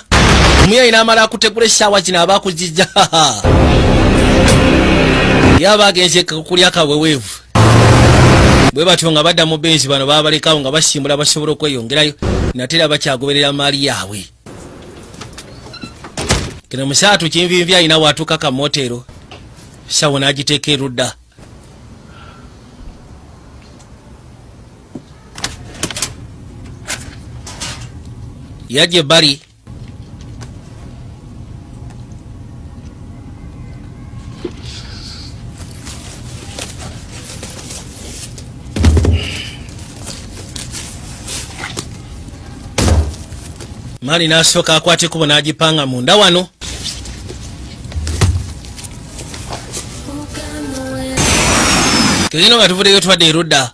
omuyayi n'amala akutegula essaawa zino abaakuzijja yaba agenze kulya kaweweevu bwe batyo nga badda mu benzi bano babalekawo nga basimbula basobola okweyongerayo natera bakyagoberera maali yaabwe. Kino musaatu kinvinvi alina waatuuka ka motero sawo n'agiteeka erudda. Yajja ebbali maali n'asooka akwate kubo n'agipanga munda wano. Kegino nga tuvuddeyo twadde erudda.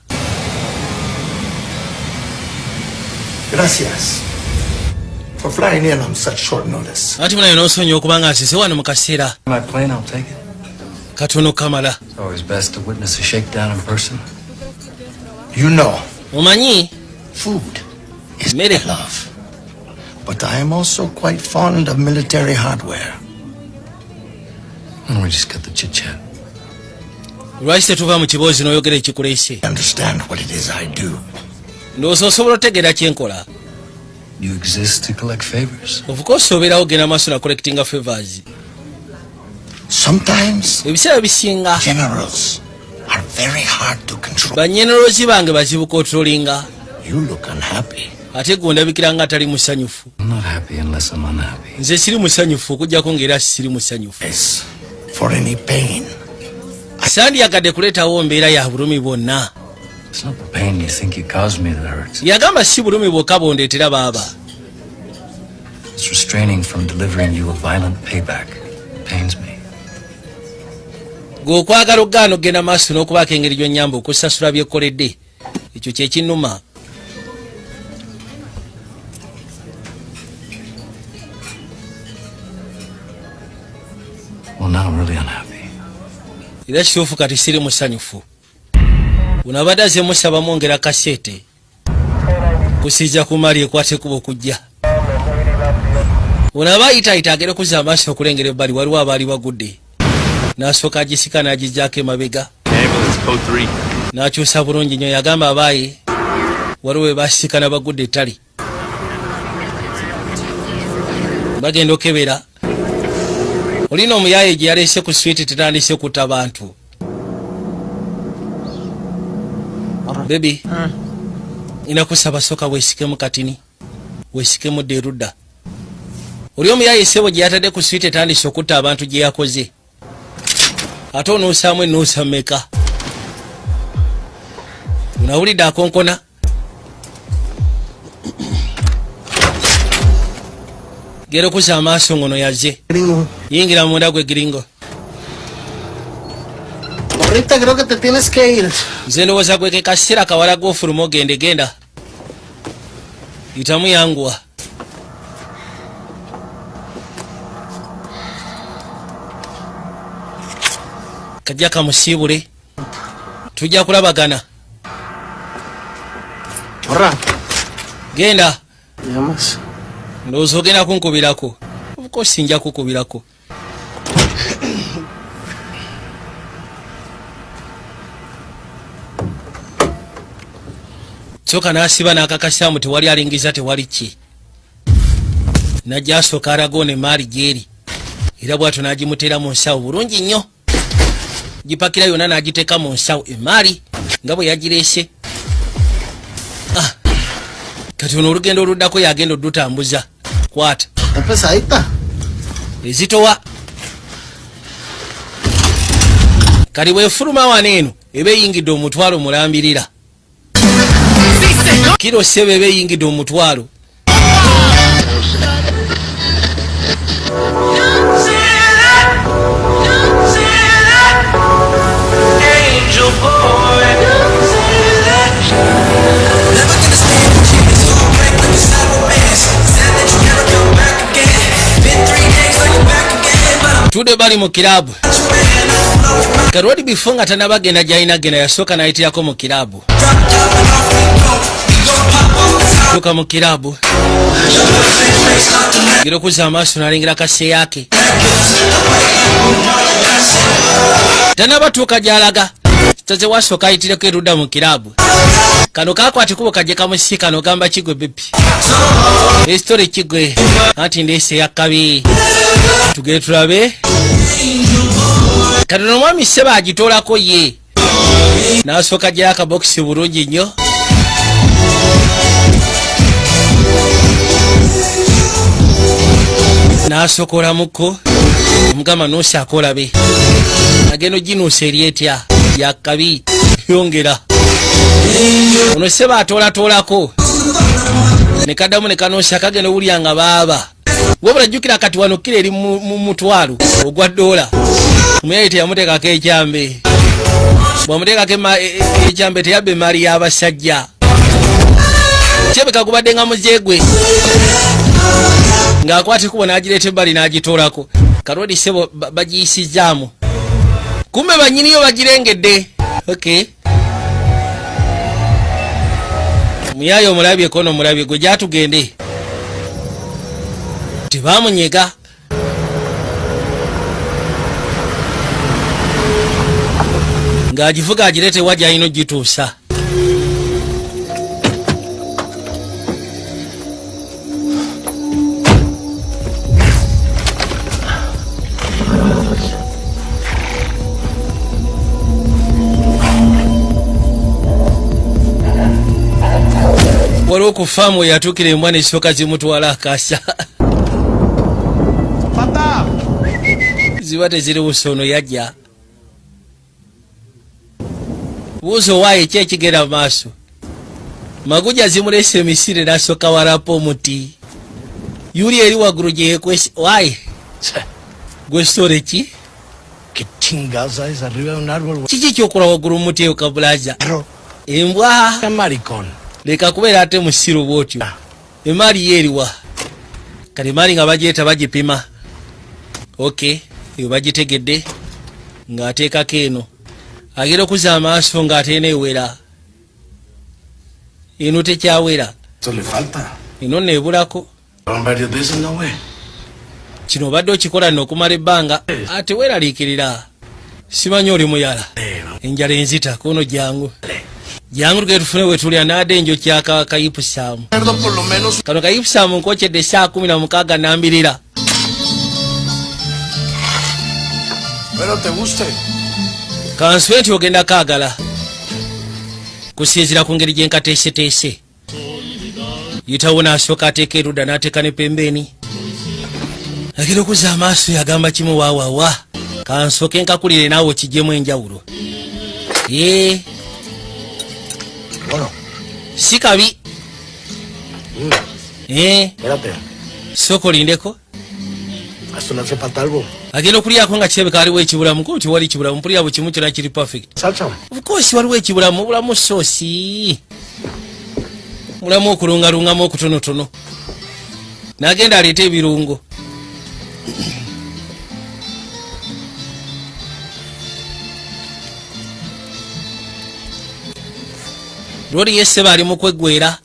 Gracias for flying in on such short notice. Ati munayo n'osonyiwa okuba nga nsise wano mu kaseera My plane, I'll take it. katono kamala. It's always best to witness a shakedown in person. You know, Omanyi food is Mere. love. But I am also quite fond of military hardware. Why don't we just cut the chit-chat? lwaki tetuva mu kiboozi n'oyogera ekikuleese? Understand what it is I do. Ndowooza osobola otegeera kyenkola. You exist to collect favors. Of course obeerawo ogenda maaso na collectinga favors. Sometimes ebiseera bisinga generals are very hard to control. banyenerozi bange bazibu kontrolinga. You look unhappy. ate gondabikira nga atali musanyufu. I'm not happy unless I'm unhappy. nze siri musanyufu okujjako ng'era siri musanyufu. Yes, for any pain. sandyagadde kuleetawo mbeera ya bulumi bwonna. It's not the pain you think you caused me that hurts. yagamba si bulumi bwokka bondeetera baaba. It's restraining from delivering you a violent payback. It pains me. gweokwagala ogaana okgenda maaso n'okubaako engeri gy'onnyamba okusasula byekkoledde ekyo kyekinnuma. Well, now I'm really unhappy. era kituufu kati siri musanyufu. buno abadde aze musaba mwongera kaseete kusiiza kumali ekwate kuba okujja. buno aba ayitaayita agere kuza amaaso okulengera ebbali waliwo abaali bagudde n'asooka agisika n'agijjaako emabega n'akyusa bulungi nnyo. yagamba abaayi waliwo we basisikana bagudde ettali bagenda okebera. olina omuyaaye gye yaleese ku switi tetandise kutta bantu. bebi inakusaba soka weesikemu katini weesikemu dde erudda. oli omuyaaye sebo gye yatadde ku switi etandise okutta abantu gye yakoze ate onuusaamu ennuusa mmeka? unawulidde akonkona? gera okuza amaaso ngono yaze yingira munda gwe giringo. Ahorita creo que te tienes que ir. nze ndowooza gwe ke kaseera kawala g'ofuluma ogende genda yitamu yanguwa. kajja kamusiibule tujja kulabagana. genda ndowooza ogenda kunkubirako. obukosi nja kukubirako. soka n'asiba n'akakasaamu tewali alingiza tewali ki. najja asooka alago ne maali gyeri era bw'atyo n'agimuteera mu nsawo bulungi nnyo. gipakira yonna n'agiteeka mu nsawo emaali nga bwe yagireese. kati ono olugendo oluddako yagenda oddutambuza. kwata ezitowa kali bwefuluma wano eno eba eyingidde omutwalo mulambirira. kiro sebo eba eyingidde omutwalo. tudde bali mu kirabu. karodi bifo nga tanabagenda gy'alinagenda yasooka n'ayitirako mu kirabu. tuuka mu kirabu gira okuza amaaso n'alengera kase yake. tanabatuuka gy'alaga taze wasooka ayitireko erudda mu kirabu. kano kakwate kubo kajje kamusi kano gamba kigwe bebi esitore kigwe anti ndeese yakkabi tugere tulabe. katono omwami seba agitoolako ye n'asooka gyayo akabokisi bulungi nnyo. n'asokolamuko omugamba nuusaako olabe agenda oginuusa eri etya yakkabi yongera. ono seba atoolatoolako ne kaddamu ne kanuusa kagenda owulira nga baaba. wabula jjukira kati wano kira eri mu mutwalo ogwa ddoola. omuyayi teyamuteekako ekyambe. bwamuteekako ekyambe teyabba emaali y'abasajja. kyebeka gubadde nga muzeegwe ng'akwate kubo n'agireeta ebbali n'agitoolako. karodi sebo bagiyisizaamu kumbe banyiniyo bagirengedde. okay. muyayi omulabye kono omulabye gwe gyatugende tebamunyega. ng'agivuga agireete wa gy'alina ogituusa. waliwo ku faamu yatukira embwa nesooka zimutwala akasa ziba teziri busono yajja buuzo waayo ki ekigera maaso maguja zimulese emisire nasooka walapo omuti yuli eri waggulu gyeyekwesi waaye gwe sitore ki kiki kyokola waggulu muti eyo kabulaza embwa leka kubeera ate musiru bwotyo emaali yeeriwa kale emaali nga bagyeta bagipima ok eyo bagitegedde ng'ateekako eno agera okuza amaaso ng'ate neewera eno tekyawera eno neebulako kino obadde okikola n'okumala ebbanga ate weeraliikirira simanyi oli muyala enjala enzita kono jangu tuge tufune wetulya naade enjo kyaka kayipusaamu kano kayipusaamu nkokyedde saa 16 nambirira kansube nti ogenda kaagala kusinzira ku ngeri gyenkateeseteese yitawo n'asooka ateeka erudda n'ateeka ne pembeeni agenda okuza amaaso yagamba kimu waawawa kansooke nkakulire naawe okijjemu enjawulo si kabi sooka olindeko agenda okulyako nga kirabika waliwo ekibulamu ko nti wali ekibulamu mpulira bwe kimu kyona kiri perfect ofcourse waliwo ekibulamu obulamu soosi mulamu okulungalungamu okutonotono n'agenda aleeta ebirungo lwoli yesse baali mu kweggwera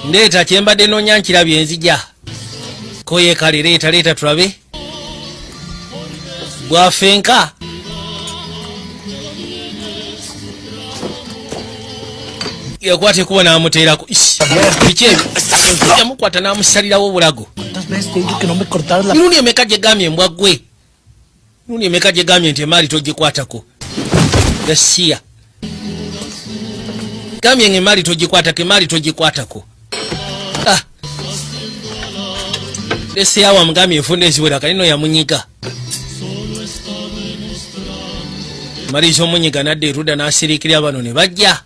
ndeeta kyembadde noonya nkirabye enzija koye kale leeta tulabe gwafenka yakwata ekuba n'amuteerako biki ebyo yamukwata n'amusalirawo obulago mirundi emeka gyegambye embwa ggwe mirundi emeka gyegambye nti emaali togikwatako gasiya gambye nga emaali togikwatako emaali togikwatako leseyawa mugambye enfunda eziwera kanino yamunyiga maliisa omunyiga nadde erudda n'asiriikirya bano ne bajja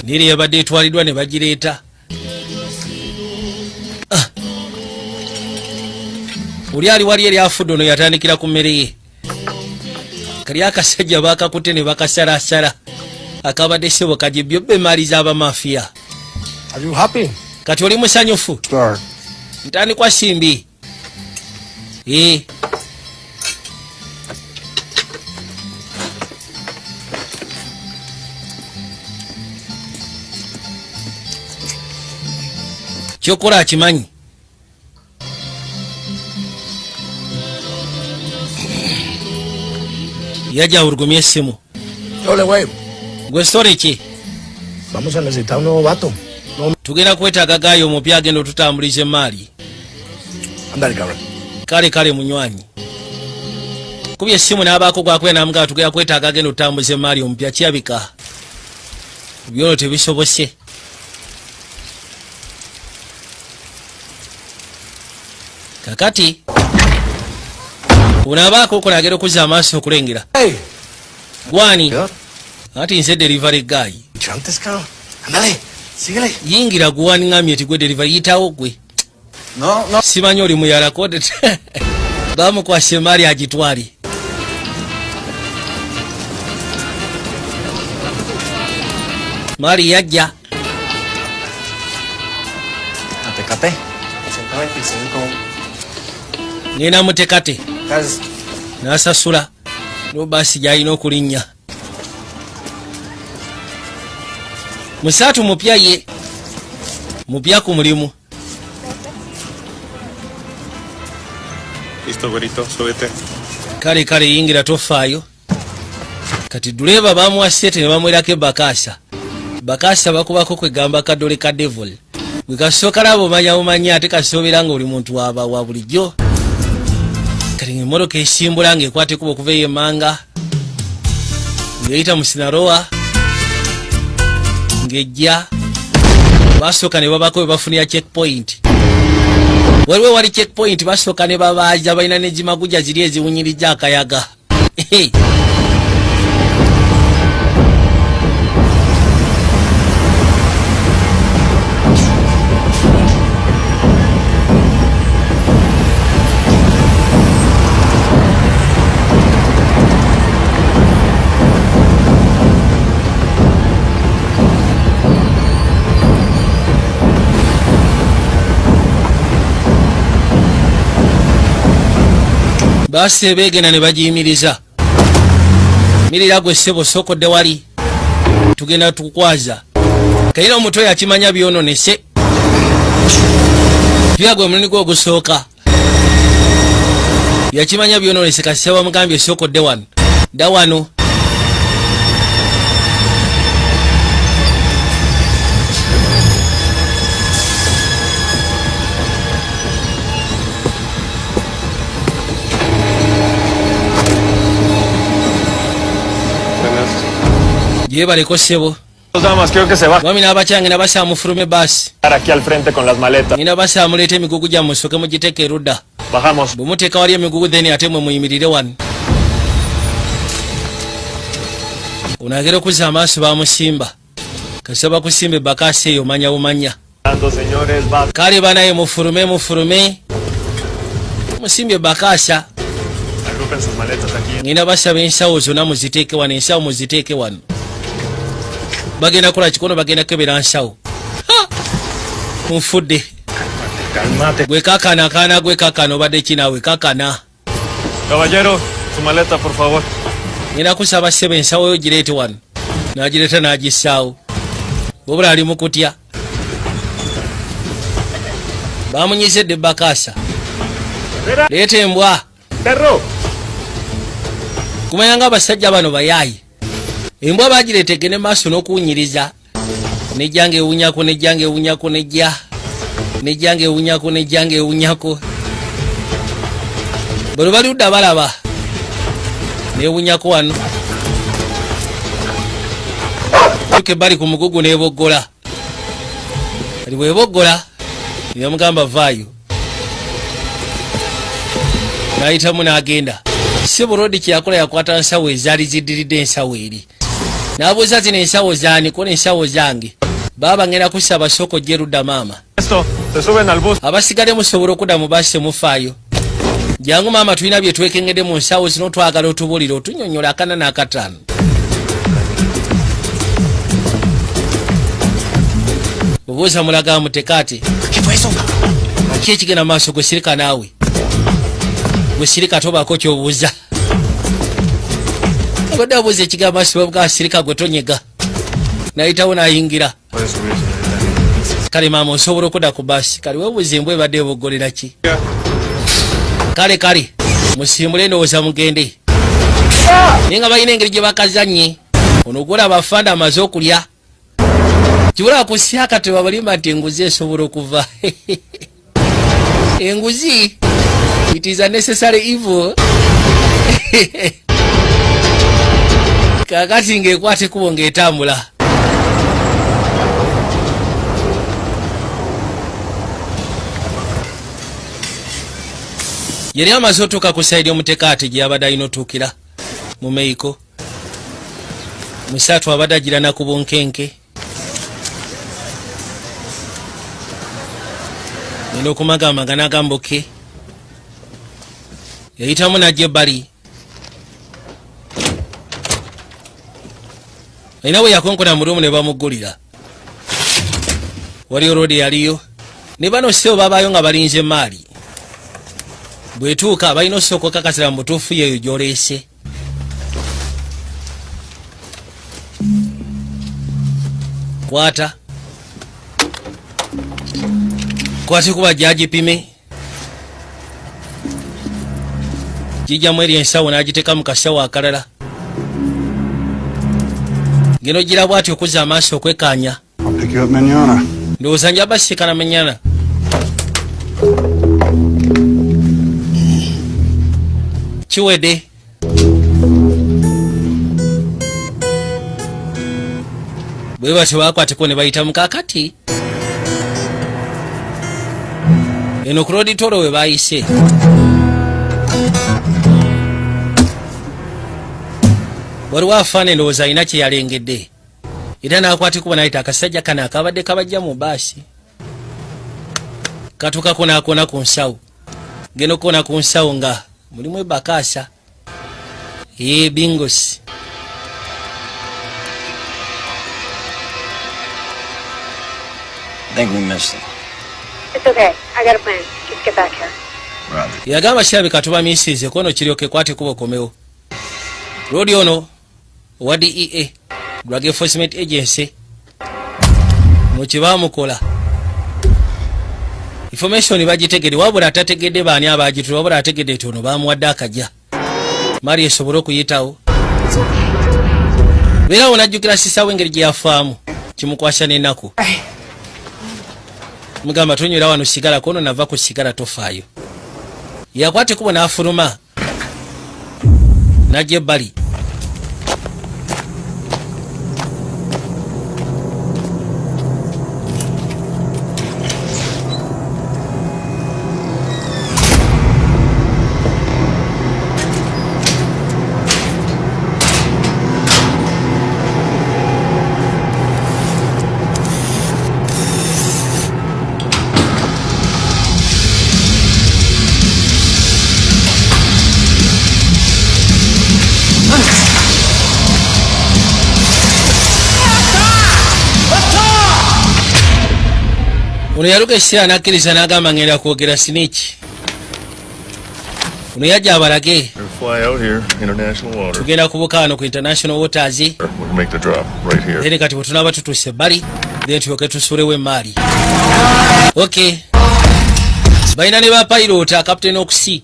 niri yabadde etwaliddwa ne bagireeta oli ali wali eri afudde ono yatandikira ku mmere ye kali akasajja baakakutte ne bakasalasala akabadde sebo kagibyo bemaali z'abamafiya kati oli musanyufu ntandikwa simbi kyokola akimanyi yajja awurugumya essimu gwe sitore ki tugenda kwetaaga gaayo omupya agenda otutambuliza emaali kale munywanyi kubya essimu n'abaako gwakwera namugaa tugenda kwetaaga agenda otutambuliza emaali omupya kyabika byono tebisobose kakati unabaako oko nagenda okuza amaaso okulengera gwani ati nze delivery guy yingira guwani ngambye ti gwe delivery yitawo gwe simanyi oli muyalako bamukwasa emaali agitwale maali yajja ngenda mutekate nasasula no basi gyalina okulinnya musatu mupya ye mupya ku mulimu kale yingira tofaayo kati duleva bamuwasete ne bamwerako bakasa bakubako kwegamba kadole ka devil bwekasooka labo manya ate kasoobera nga oli muntu wa bulijjo kati ng'emmotoka esimbula ng'ekwata ekuba okuva eyo emanga ng'eyita mu Sinaroa ngejja basooka ne babako we bafunira checkpoint. Waliwo wali checkpoint basooka ne babaaja balina ne zimaguja ziri eziwunyirija akayaga. Basi beegena ne bagiyimiriza. Mirira gwe ssebo sookodde wali. Tugenda tukwaza. Kayina omutwe yakimanya byononese. Pia gwe mulini gwe ogusooka. Yakimanya byononese kasita bamugambye sookodde wano. Dda wano. Yebaleko ssebo. Damas, creo que se va. Mwami n'abakyange nabasa mufulume basi. Aquí al frente con las maletas. Nina basa mulete emigugu gya musoke mugiteeke erudda. Bajamos. Bumuteeka wali emigugu then ate mwe muyimirire wano. Unagera okuza amaaso bamusimba. Kasaba kusimba bakasi eyo manya bumanya. Kale banaye mufulume. Musimbye bakasa. Agrupen sus maletas aquí. Nina basaba ensawo zonna muziteeke wano, ensawo muziteeke wano. Bagenda kola kikono bagenda kebera nsawo. Nfudde. Calmate. Gwe kakana kana gwe kakano badde kinawe kakana. Caballero, su maleta por favor. Nina kusaba ssebo ensawo yo gireete wano. N'agireeta n'agissaawo. Wabula ali mu kutya. Bamunyizedde bakasa. Leeta embwa. Perro. Kumanya nga abasajja bano bayaayi. Embwa bagireeta egende maaso n'okuwunyiriza. Nejjanga ewunyako nejjanga ewunyako nejja. Nejjanga ewunyako nejjanga ewunyako. Bwe bali ludda balaba. Neewunyako wano. Tuke bali ku mugugu n'eboggola. Kali bw'eboggola yamugamba vaayo. N'ayitamu n'agenda. Ssebo Road kyeyakola yakwata nsawo ezaali ziddiridde ensawo eri. N'abuuza zino ensawo zaani ko n'ensawo zange. Baba ngenda kusaba soko jerudda maama. Abasigadde musobola okudda mu basi temufaayo. Jangu maama tulina bye twekengedde mu nsawo zino twagala otubulira otunyonnyola akana n'akataano. Obuuza mulaga mutekaate. Ki ekigenda maaso gwe sirika naawe? Gwe sirika tobaako ky'obuuza. Abadde abuuza ekigamba maaso babuga sirika gwe tonyega. Nayitawo n'ayingira. Kale maama osobola okudda ku basi. Kale weebuuza embwa ebadde eboggolera ki? Kale musimbule ndowooza mugende. Naye nga balina engeri gye bakazannye. Ono gwola abafanda amaze okulya. Kibula kusyaka tebabalimba nti enguzi esobola okuva. Enguzi it is a necessary evil. Kakati ng'ekwate kubo ng'etambula. Yali amaze otuuka ku sayidi omutekaate gye yabadde alina otuukira mu Meiko. Musatu abadde agirana ku bunkenke. Nina okumagamaga n'agamboke. Yayitamu n'ajja ebbali. Alina bwe yakonkona mu lumu ne bamuggulira. Waliyo Road yaliyo. Ne bano ssebo babaayo nga balinze emaali. Bwetuuka balina osooka okakasira mu butuufu yeeyo gy'oleese. Kwata kuba gyagipime. Gijjamu eri ensawo n'agiteeka mu kasawo akalala. Ngeno gira bw'ati okuzza amaaso okwekaanya. Ndowooza nja basiikana menyana. Kiwedde. bwe batyo bakwateko ne bayita mu kakati. Eno ku Road Toro we bayise. Waliwo afaana endowooza alina kye yalengedde. Era n'akwateko n'ayita akasajja kano akabadde kabajja mu baasi. Katuuka konaakona ku nsawo. Genda okona ku nsawo nga mulimu ebakaasa. Bingos. I think we missed him. It's okay. I got a plan. Just get back here. Roger. Yagamba kirabe katuba misize kono kiryoke kwate kubo komewo. Rodi ono wa DEA Drug Enforcement Agency mukibamukola information bagitegede wabula atategede baani abagitu wabula ategede tono bamuwadde akajja mali esobole okuyitawo bera onajjukira sisawo engeri gye yafaamu kimukwasa n'ennaku mugamba tonywera wano sigala kono nava ku sigala tofaayo yakwate kubo n'afuluma najja ebbali Uno yaluka ekiseera n'akkiriza n'agamba ngenda kwogera snitch. Uno yajja abalage. Tugenda kubuka wano ku international waters. We'll make the drop right here. Then kati bwe tunaaba tutuuse ebbali then tulyoke tusuulewo emmaali. Okay. Balina ne ba pilot Captain Oxy.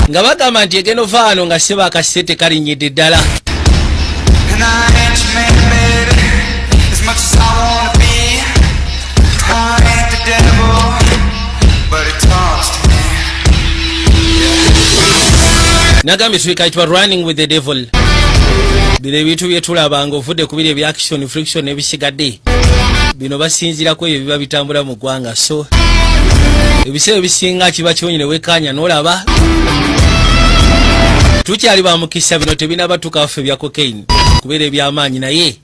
Nga bagamba nti egenda ova wano nga seba akasete kalinyidde ddala. Nagambye tuyitibwa running with the devil. Bino ebintu bye tulaba nga ovudde ku biri ebya action friction n'ebisigadde bino basinzirako ebyo biba bitambula mu ggwanga so ebiseera ebisinga kiba kyonyine wekkaanya n'olaba tukyali bamukisa bino tebinaba tukaffe bya cocaine kubeera ebyamaanyi naye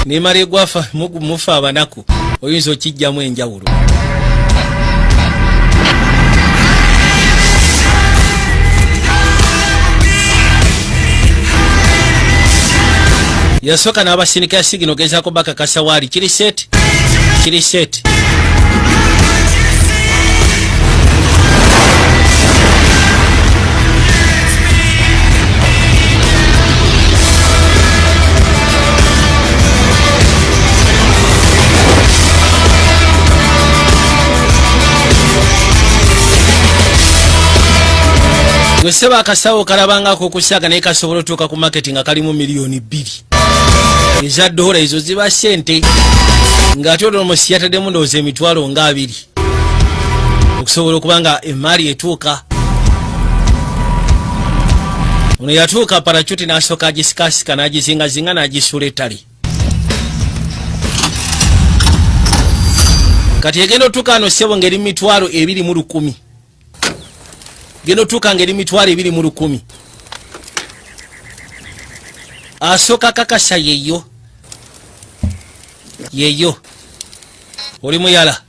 nemala egwafa mufa abanaku oyinza okijjamu enjawulo. Yasooka n'abasindika sigino gezaako bakakasa waali kiri set. Gwe seba akasawo kalabangako okusaga naye kasobola otuuka ku market nga kalimu miliyoni 2. Eza dola ezo ziba sente nga ate olwomusi yataddemu ndowooza emitwalo nga 2 okusobola okubanga emmaali etuuka. Ono yatuuka parachuti n'asooka agisikasika n'agizingazinga n'agisuula ettale. Kati egenda otuuka ano ssebo ngeri mitwalo 210. Genda otuuka ngeri mitwalo 210. Asooka kakasa yeyo oli muyala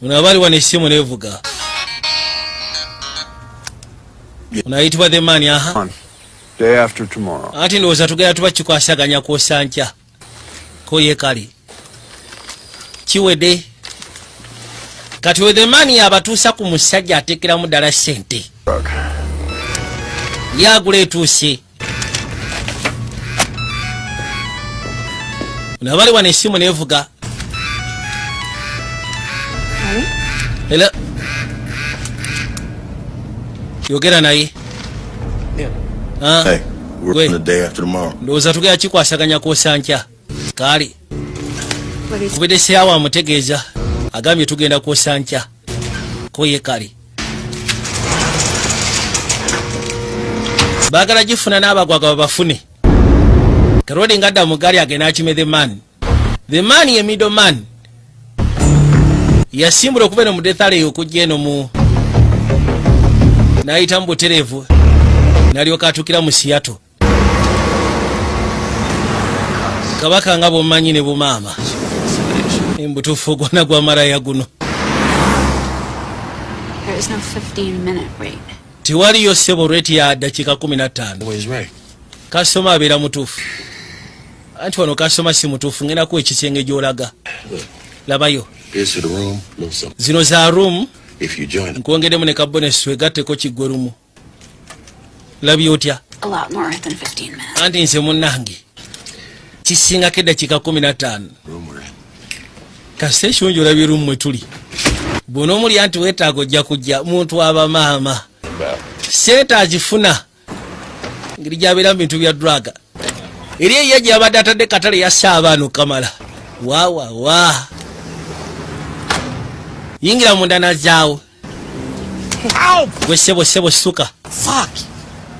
unabali wana esimu nevuga unayitibwa the man aha day after tomorrow ati ndowooza tugenda tuba kikwasaganya kwosankya ko yekali kiwedde kati we the man yabatuusa ku musajja ateekeramu ddala sente yagula etuuse unabali wana esimu nevuga hello yogera naye hey we're on the day after tomorrow ndowooza tugenda kikwasaganya kwosankya kaali kubedde seyawo amutegeeza agambye tugenda kwosankya ko yekali baagala gifuna n'abagwaga babafune Terodi ngadda mu ggaali agenda akime the man ye middleman yasimbula okuva eno mu death alley okujja eno mu n'ayita mu butereevu n'alyoka atuukira mu Seattle. Kabaka nga bw'omanyi ne bumaama embutuufu gwonna gwa maraya guno. There is no 15-minute rate. Tewaliyo ssebo rate ya dakiika 15. Kasoma abeera mutuufu. Anti wano kasoma si mutuufu ngenda kuwa ekisenge gy'olaga. Labayo. Zino za room. Nkwongeddemu ne kabonesi wegatteko kiggwe lumu. Labye otya? A lot more than 15 minutes. Anti nze munnange kisingako eddakiika 15. Kasita ekirungi olabye lumu mwe tuli. Bw'ona omuli anti weetaaga ojja kujja muntu aba maama. Sente agifuna ngeri gy'abeera mu bintu bya draga. Eri eyo gy'abadde atadde katale yassa abaana okamala. Wa. Yingira munda nazaawo. Gwe sebo suka. Fuck!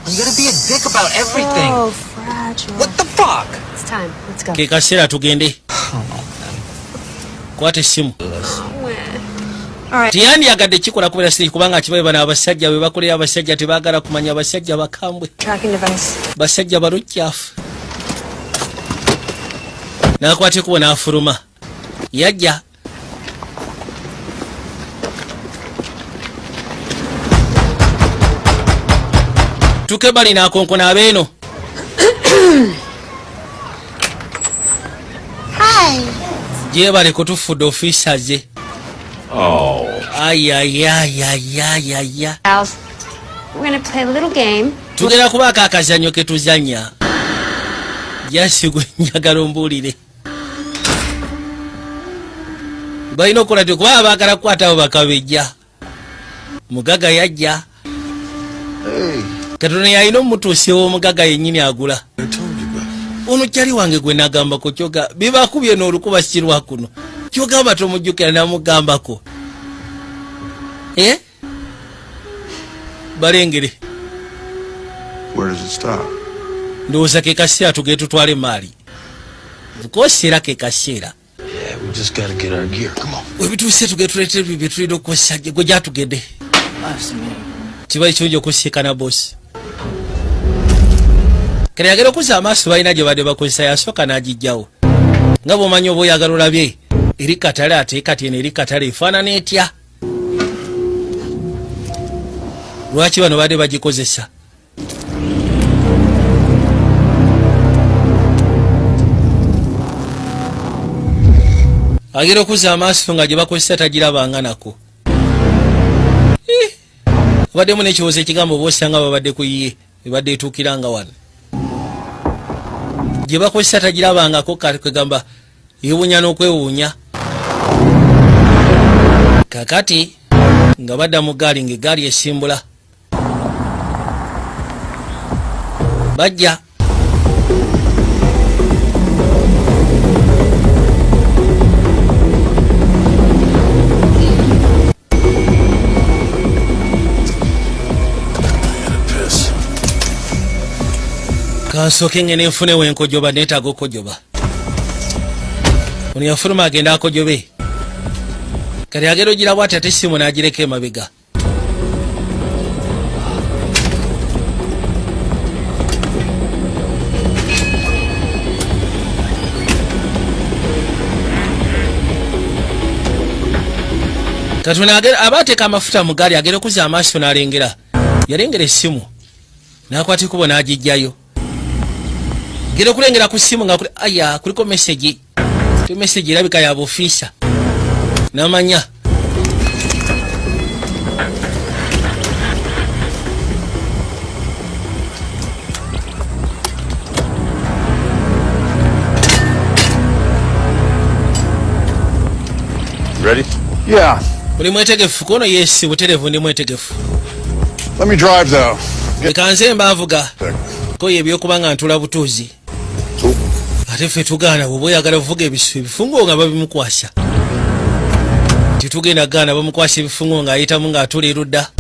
I'm gonna be a dick about everything. Oh, fragile. What the fuck? It's time. Let's go. Ke kaseera tugende. Kwata essimu. Alright. Tiyandiyagadde kikola kubeera siri kubanga akibaye bano abasajja bwe bakolera abasajja tebaagala kumanya abasajja bakambwe. Tracking device. Basajja balujjafu. N'akwata ekubo n'afuluma. Yajja. Tuke bali n'akonkona abeeno. Hi. Gyebale kutufudde ofiisa ze. Oh. Ayayayayayaya. Pals, we're gonna play a little game. Tugenda kubaako akazannyo ke tuzannya. Jasigwe njagala ombuulire. Balina okukola ti kuba baagala kukwata abo bakabejja. Mugaga yajja. Katonda yalina omutuusi w'omugaga yennyini agula. Ono kyali wange gwe nagambako kyoga bibakubye n'olukuba kirwa kuno. Kyogamba tomujjukira namugambako. Balengere. Where does it stop? Ndowooza ke kaseera tugende tutwale maali. Kosera ke kaseera. Yeah, we just gotta get our gear. Come on. Webituuse tugende tuleete bibye tulina okukozesa gwe gyatugende. Kiba kirungi okusiikana bosi. Kale yagera okuzza amaaso balina gye badde bakozesa yasooka n'agijjawo. Nga bw'omanyi oba oyagala olabye eri katale ate kati eno eri katale efaanana etya? Lwaki bano badde bagikozesa? Agera okuzza amaaso nga gye bakozesa tagirabanga nako. Baddemu n'ekirowoozo ekigambo oba osanga babadde ku yiye ebadde etuukiranga wano. Gye bakozesa tagirabangako kwegamba yeewuunya n'okwewuunya. Kakati nga badda mu ggaali ng'eggaali esimbula. Bajja. Kansooke ngene nfunewo enkojoba neetaaga okkojoba. Ono yafuluma agenda akojobe. Kale agera ogira bw'ati ate essimu n'agireka emabega. Katonda aba ateeka amafuta mu ggaali agera okuzza amaaso n'alengera. Yalengera essimu n'akwata ekkubo n'agijjayo. Gera okulengera ku ssimu nga kuliko message. Message erabika ya bufiisa. Namanya. Ready? Yeah. Uli mwetegefu kono yes buterevu ndi mwetegefu. Let me drive though. Ekanze mbavuga. Ko yebyokubanga ntula butuzi. Ate ffe tugaana bwe boyagala kuvuga ebifungo nga babimukwasa. Titugenda gaana bamukwasa ebifungo nga ayitamu ng'atula erudda.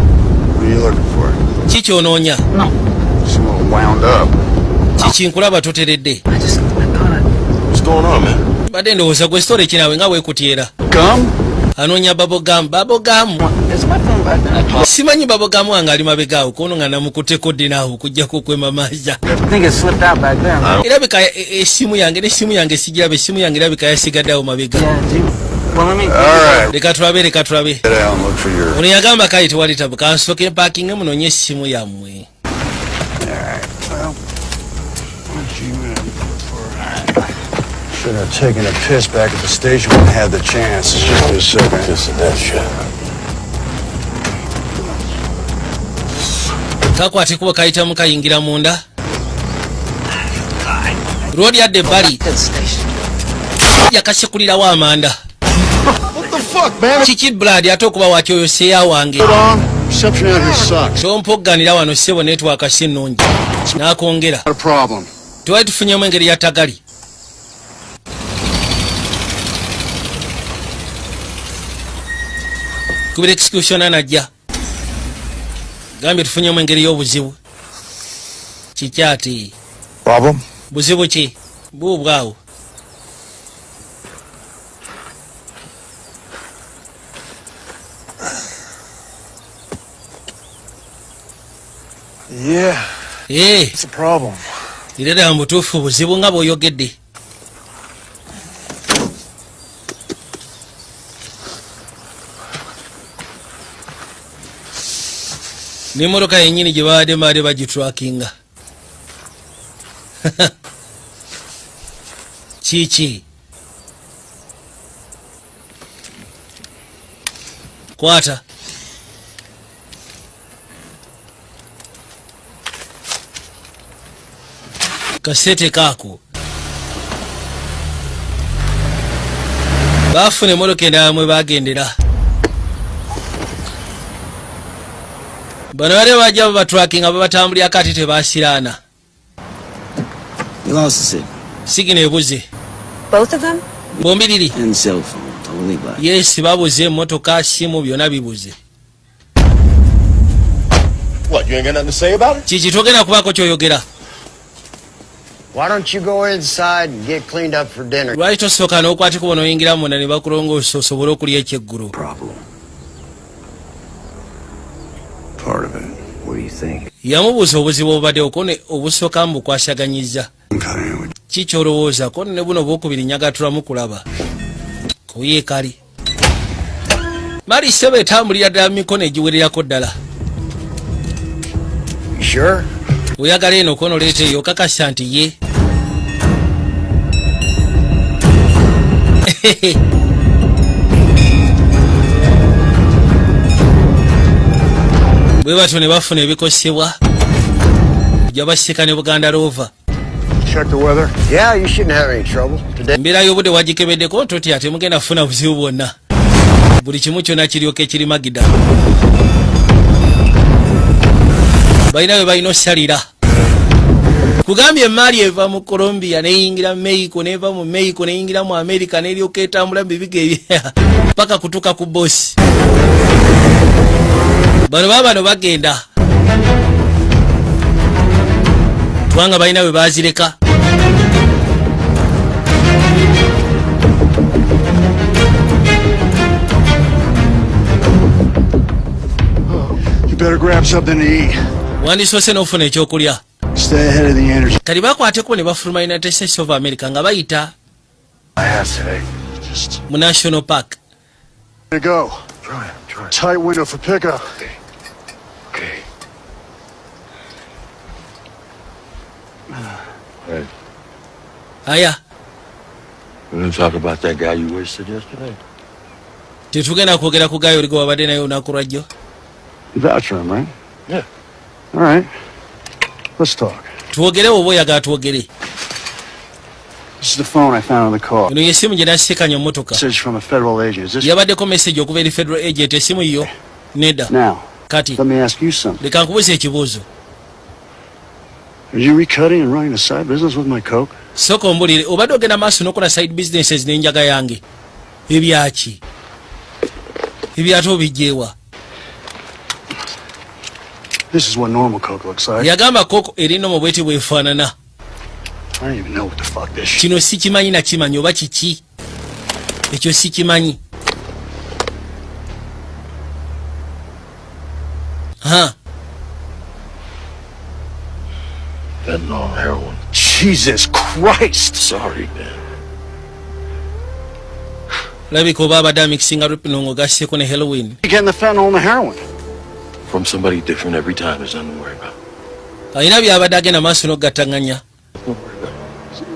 Kiki onoonya? Wound up. Kiki nkulaba toteredde. going on, man? Badde ndowooza gwe story kinawe nga weekutiera. Gum? Anoonya babogam. Is my phone back then? Simanyi babogam wange ali mabegaawo kono nga namukutteko ddinaawo okuggyako kwemamaaza. I think it slipped out back then. Erabika essimu yange n'essimu yange sigiraba essimu yange erabika yasigaddeawo mabega. Yeah, dude. Well, let me... All right. Leka tulabe. Get out and look for your... Ono yagamba kale tewali tabu kansooke mpaakinge munoonye essimu yammwe. Should have taken a piss back at the station when I had the chance. Just a second. Just in that shit. Kakwate kuba kayitamu kayingira munda. Road yadde ebbali. Yakasekulirawo amanda. What the fuck, man? Kiki blood ate okuba wakyoyoseeya wange. Reception out here sucks. Tompogganira wano ssebo network si nnungi. N'akwongera. Not a problem. Twali tufunyemu engeri ya tagali. Kubira execution anajja. Gambye tufunyemu engeri y'obuzibu. Kikyati. Problem? Buzibu ki? Buubwawo. Yeah. It's a problem. Irera mbutuufu buzibu nga bw'oyogedde. N'emmotoka yennyini gye baadde baali bagitwakinga. Kiki? Kwata. Kasete kaako. Baafuna emmotoka endala mwe bagendera. Bano bali bajja babatwakinga babatambulyako ate tebaasiraana. You lost the signal. Sigina ebuze. Both of them? Bombiriri. And cell phone. Totally black. Yes, babuze emmotoka, simu byonna bibuze. What, you ain't got nothing to say about it? Kiki togenda kubaako ky'oyogera. Why don't you go inside and get cleaned up for dinner? Lwaki tosooka n'okwatiko bw'onoyingira munda ne bakulongoosa osobole okulya ekyeggulu. Problem. Part of it. What do you think? Yamubuuza obuzibu obubaddewo kone obusooka mu bukwasaganyizza. Ki ky'olowooza kone ne buno obwokubiri nyagatulamu kulaba. Kuye kali. Mali ssebo etambulira ddala mu mikono egiwererako ddala. Sure? Oyagala eno kono leeta eyo kakasa nti ye. Bwe batyo ne bafuna ebikosebwa. Kujja basika ne Buganda Rover. Check the weather. Yeah, you shouldn't have any trouble today. Embeera y'obudde wagikebeddeko toti ate mugenda kufuna buzibu bwonna. Buli kimu kyonna kiryoka ekirimagida. Balina bwe balina osalira. Kugambye emaali eva mu Colombia neyingira mu Mexico neva mu Mexico neyingira mu America neryoka etambula mu bibiga ebya paka kutuuka ku bosi. Bano baabano bagenda. Kubanga balina bwe baazireka. You better grab something to eat. Wandisoose n'ofuna ekyokulya. Stay ahead of the energy. Kali bakwateko ne bafuluma United States of America nga bayita I have today. Just mu National Park. to go. Try. Tight window for pickup. Okay. Hey, Aya, we're gonna talk about that guy you wasted yesterday. tetugenda kwogera ku gayo oligo wabadde naye olunaku lwajjo. You vouch for him, right? Yeah. All right. Let's talk. Twogere oba oyagala twogere. This is the phone I found on the car. Eno yessimu gye nasikanya mu mmotoka. Message from a federal agent. Is this Yabaddeko message okuva eri federal agent essimu yo. Nedda. now? Kati Let me ask you something. leka nkubuuza ekibuuzo. Are you recutting and running a side business with my coke? Sooka ombulire obadde ogenda maaso n'okola side businesses n'enjaga yange. Ebyaki? Ebyate obijjeewa? This is what normal coke looks like. Yagamba koko erina mu bweti bwefaanana. I don't even know what the fuck this shit. Kino sikimanyi na kimanyi oba kiki. Ekyo sikimanyi. Huh? Fentanyl, heroin. Jesus Christ! Sorry, man. Labiko baba da mixing up no gaseko ne heroin. You getting the fentanyl and the heroin? From somebody different every time. There's nothing to worry about. Ayina byabadage na maso no gatanganya.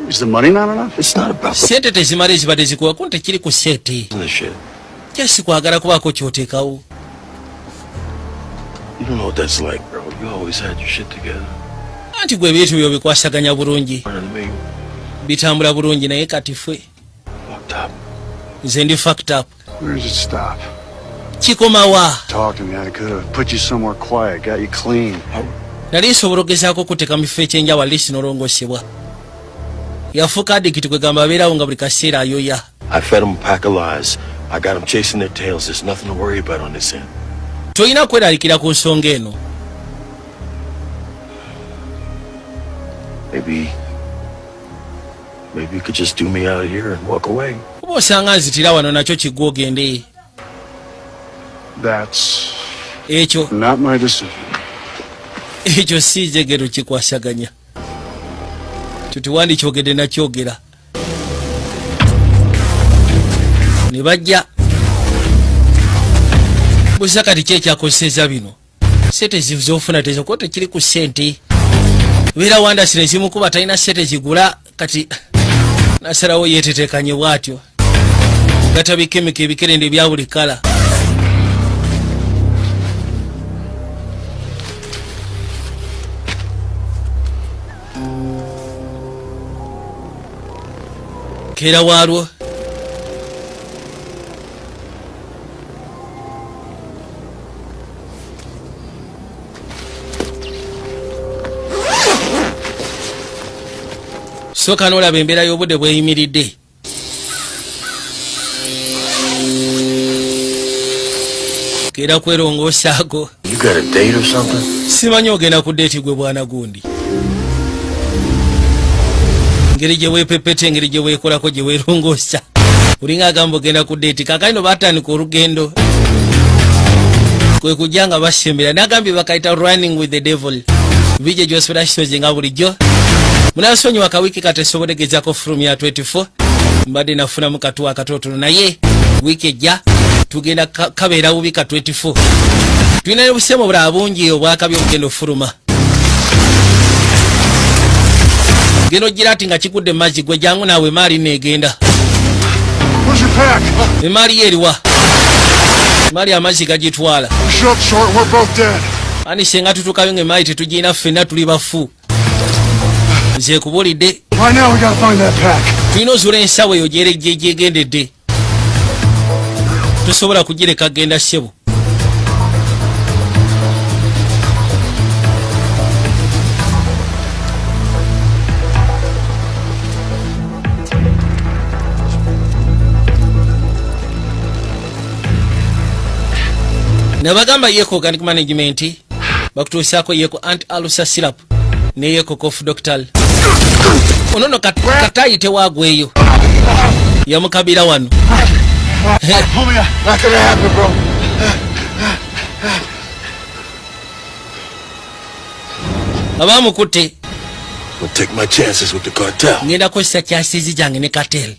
Is the money not enough? It's not about the Sente tezimale zibade zikuwa kunte kiri ku sente. shit. Kyesi kwagala kuba ko kyotekawo. You don't know what that's like, bro. You always had your shit together. Anti gwe byetu byo bikwasaganya bulungi. Better than me. Bitambula bulungi naye kati fwe. Fucked up. Nze ndi fucked up. Where does it stop? Kikomawa. Talk to me. I could have put you somewhere quiet, got you clean. Nali nsobola okugezaako kuteka mu kifo ekyenjawulo lisi nolongosebwa. Yafuuka addict kwegamba abeerawo nga buli kaseera ayoya. I fed them a pack of lies. I got them chasing their tails. There's nothing to worry about on this end. Toyina kweralikira ku nsonga eno. Maybe you could just do me out of here and walk away. Kuba osanga nzitira wano nakyo kiggwa ogende. That's Ekyo not my decision. ekyo si jegero kikwasaganya. Tutiwandi kyogedde nakyogera. Ne bajja. Busa kati kye kyakoseza bino. Sente zofuna tezokote kiri ku sente. Wira wanda sine zimu kuba talina sente zigula kati nasalawo yetetekanye bwatyo. Gatabikemike ebikerende bya buli kala. Kera walwo soka n'olaba embeera y'obudde bweyimiridde. Kera kwerongoosaako. You got a date or something? Simanyi ogenda ku deeti gwe bwana gundi. Ngeri gye weepepeta engeri gye weekolako gye weerongoosa. Olinga agamba ogenda ku deeti kaakano baatandika olugendo. Kwe kujja nga basembera nagambye bakayita running with the devil. Bije gy'osobola kisoze nga bulijjo. Munasonyiwa akawiiki katesobodde gezaako from ya 24. Mbadde nafunamu katuwa akatotono naye wiiki ejja tugenda kabeera bubi ka 24. Tulina ne busemo bulala bungi obwakabi obugenda ofuluma. Geno girati nga kigudde mazzi gwe jangu naawe maali neegenda. Where's your pack? Emaali eriwa. Emaali amazzi gagitwala. Short, we're both dead. Ani senga tutukayo ng'emaali tetugirina ffenna tuli bafu. Nze kubulidde. Right now we gotta find that pack. Tulina ozuula ensawo eyo gyegendedde. Tosobola kugireka genda ssebo. Nabagamba yeko organic management bakutuusaako yeko anti-ulcer syrup ne yeko cough doctor. Onono katayite waagweyo yamukabira wano. Homie, not gonna happen, bro. Abamukutte. I'll take my chances with the cartel. Ngenda kozesa kyasizi gyange ne cartel.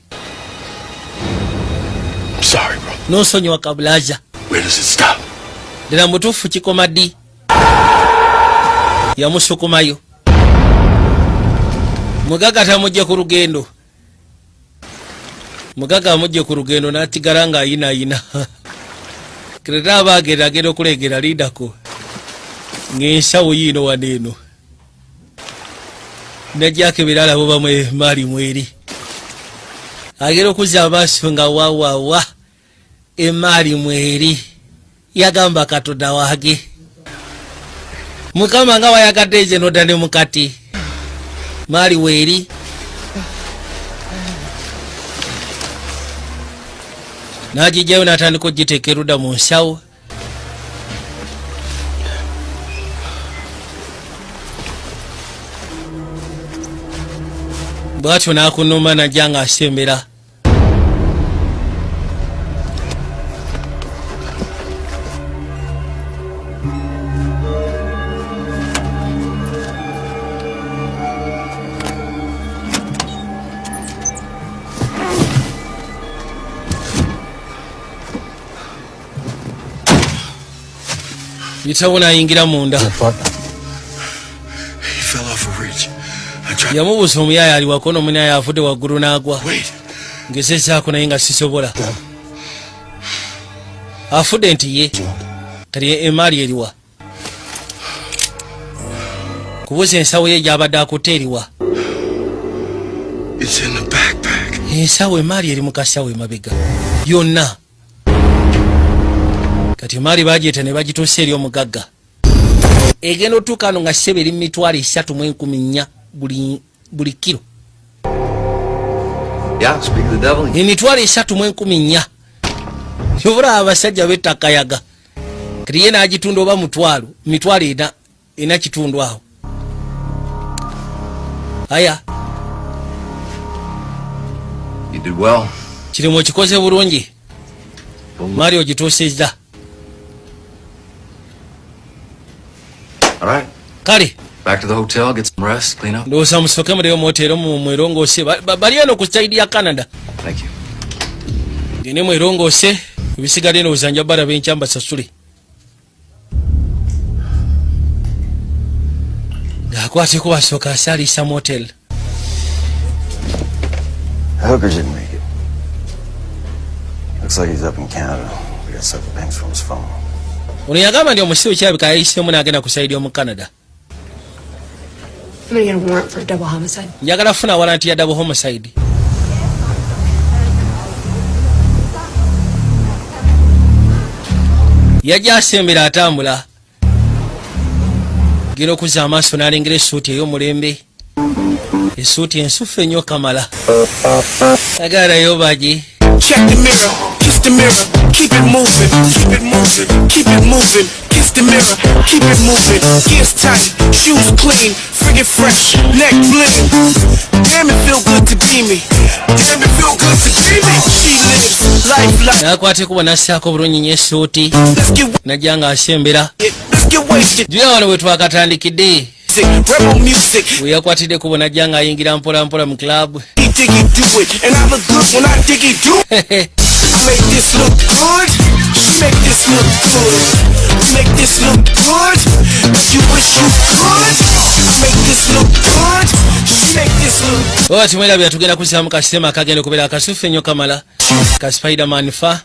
I'm sorry, bro. N'osonyiwa kabulaza. Where does it stop? Ddala mutuufu kikoma ddi. Yamusukumayo. Mugaga tamujje ku lugendo. Mugaga amujje ku lugendo n'atigala ng'ayinaayina. Kireta abaagenda agenda okulegera liidako. Ng'ensawo yiino waneeno. Najjako ebirala bo bamwe maali mweri. Agenda okuzza amaaso nga wawawa. Emaali mweri. Yagamba Katonda waage. Mukama nga wayagadde nze nodda ne mukati. Maali weeri. N'agijjayo n'atandika ogiteeka erudda mu nsawo. bwatyo n'akunuma najja ng'asembera. Yitawo n'ayingira munda. Yamubuuza omuyaaye ali wako n'omunaaye avudde waggulu n'agwa. Ngezezaako naye nga sisobola. Afudde nti ye kati emaali eriwa. Kubuuza ensawo ye gy'abadde akutte eriwa. Ensawo emaali eri mu kasawo emabega yonna. Kati emaali bagyeta ne bagituusa eri omugagga. Egenda otuuka ano nga ssebe eri mitwalo 3,400 buli kilo. Emitwalo 3,400. Yobula abasajja b'ettakayaga. Kati ye n'agitunda oba mitwalo 4 kitundu awo. Aya. You did well. Kirimu kikoze bulungi. Mario gituusizza. All right. Kale. Back to the hotel, get some rest, clean up. Ndowooza musooke muleyo mwotero mu mwerongoose. Bali eno ku saidi ya Canada. Thank you. Gende mwerongoose. Ebisigadde ndowooza nja balaba enkya mbasasule. Akwateko basooka asaalisa motel. Hooker didn't make it. Looks like he's up in Canada. We got several banks from his phone. Ono yagamba ndi omusibe kyabika yayiseemu n'agenda ku saidi y'omu Canada. I'm gonna get a warrant for double homicide. Njagala funa waranti ya double homicide. Yajja asembera atambula. Gera okuzza amaaso n'alengera essuuti ey'omulembe. Essuuti ensufu ennyo kamala. Agalayo bagi. Check the mirror, kiss the mirror, keep it moving, keep it moving, keep it moving, kiss the mirror, keep it moving, gears tight, shoes clean, friggin' fresh, neck bling. Damn it feel good to be me, damn it feel good to be me. She lives life like. Nakwate kuba nassaako bulungi nnyo essuuti. Najja nga asembera. Let's get wasted. Jula wano we twakatandikidde. Rebel music. We yakwatidde kuba najja nga ayingira mpola mpola mu club. Diggy do it, and I look good when I diggy do it. I make this look good, she make this look good. We make this look good, but you wish you could. I make this look good, she make this look good. Oti mwera byatugenda kuzzaamu kasitema akagenda okubeera akasufu ennyo kamala ka Spider-Man fa.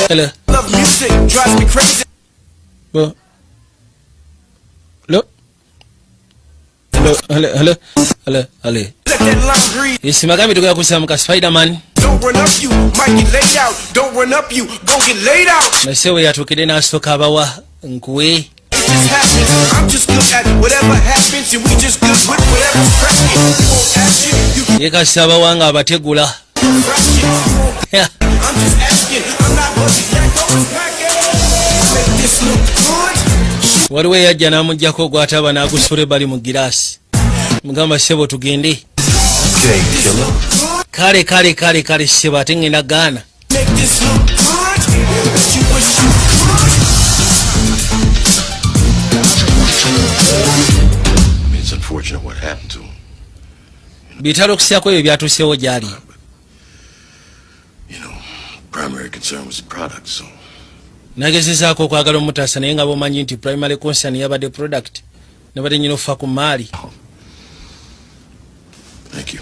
Hello. Love music drives me crazy. Hello. Hello. Isimagambi tugenda kuzzaamu ka Spider-Man. Don't run up, you might get laid out. Don't run up, you gon' get laid out. Nasewe yatuukidde n'asooka abawa nkuwe. It just happens. I'm just good at whatever happens, and we just good with whatever's cracking. You won't ask you can Ye kasi abawa nga abategula. crash it. Yeah. I'm just asking. I'm not looking back. Always packing. Make this look good. Waliwo eyajja n'amugyako gw'ataba n'agusula bali mu giraasi. Mugamba ssebo tugende. Kale ssebo ate ngenda gaana. Make this look good. But you wish you I mean, it's unfortunate what happened to him. Bitalo okusyako ebyo byatuuseewo gy'ali. You know, primary concern was the product, so. Nagezezaako okwagala omutaasa naye nga bomanyi nti primary concern yabadde product. Nabadde nyina okufa ku maali. Thank you.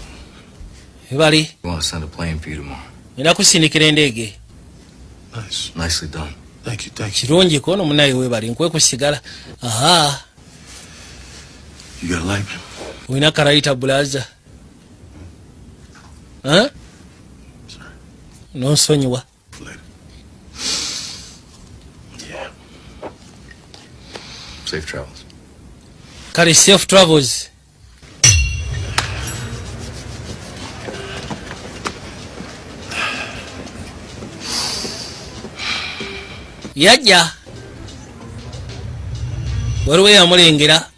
Ebali. We want to send a plane for you tomorrow. Nina kusindikira endege. Nice. Nicely done. Thank you. Kirungi kono munaye weebali nkwe kusigala. Aha. You got a light? Wina karaita bulaza. Huh? Sorry. Nonsonyiwa. Later. Yeah. Safe travels. Kale safe travels. Yajja waliwo yamulengera.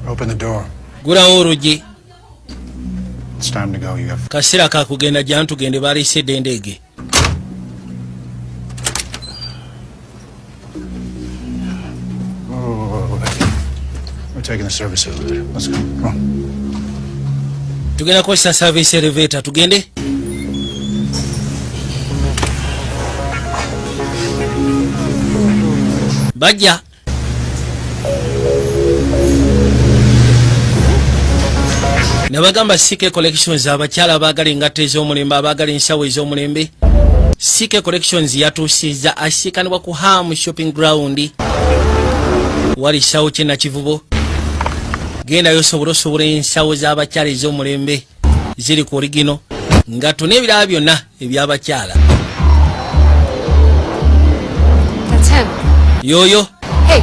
Open the door. Gulawo oluggi. It's time to go. You have. Kaseera kakugenda jjana tugende baliisedde endeege. We're taking the service elevator. Let's go. Come on. Tugenda kukozesa service elevator tugende. Bajja. Nabagamba CK Collections abakyala abaagala engatta ez'omulembe abaagala ensawo ez'omulembe. CK Collections yatuusizza asiikanibwa ku Ham Shopping Ground. Wali sawo kye Nakivubo. Genda yosobola osobola ensawo z'abakyala ez'omulembe ziri ku origino ngatto n'ebirala byonna eby'abakyala. That's him. Yoyo. Hey.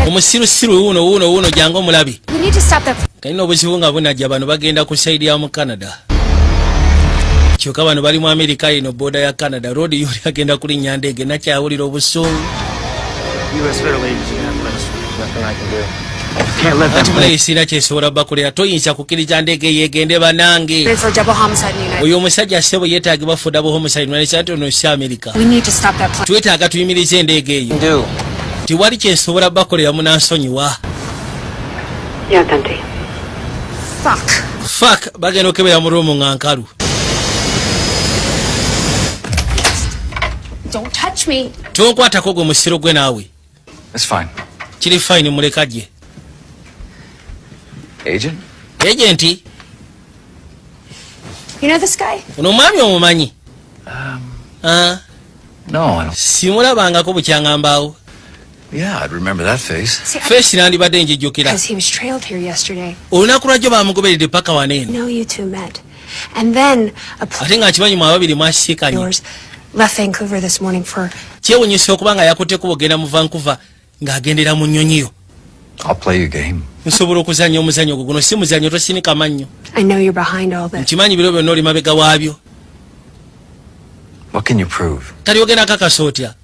Omusirusiru wuuno jangu omulabi. We need to stop that. Kalina obuzibu nga bunajja bano bagenda ku saidi ya mu Canada. Kyokka bano bali mu America ino boda ya Canada. Road yoli agenda kulinnya ndege nakyawulira obusungu. U.S. federal agency handlers. Nothing I can do. Can't let them. Tumulesira kyesobola bakolera toyinza kukkiriza ndege yegende banange. For double homicide in the United. Oyo omusajja asebo yeetaagibwa for double homicide mu United States no si America. We need to stop that plan. Twetaaga tuyimirize endege eyo. Tiwali kyensobola bakolera munansonyiwa. Yeah, Dante. Fuck, bagenda okebera mu ruumu nga nkalu. Don't touch me. Tonkwatako gwe musiro gwe naawe. It's fine. Kiri fine muleka gye. Agent? Agenti? You know this guy? Ono mwami omumanyi? No, I don't. Simulabangako bukyangambaawo. Yeah, I'd remember that face. Face nandibadde njijjukira. Because he was trailed here yesterday. Olunaku lwajjo bamugoberedde paka waneeno. No, you two met. And then ate nga nkimanyi mwe ababiri mwasiikanye. yours left Vancouver this morning for. Kyewunyisa okuba nga yakutteko bugenda mu Vancouver ng'agendera mu nnyonyiyo. I'll play your game. Nsobola okuzannya omuzannyo gwo guno si muzannyo tosinika mannyo. I know you're behind all this. Nkimanyi biro byonna oli mabega waabyo. What can you prove? Kali ogenda kakasa otya?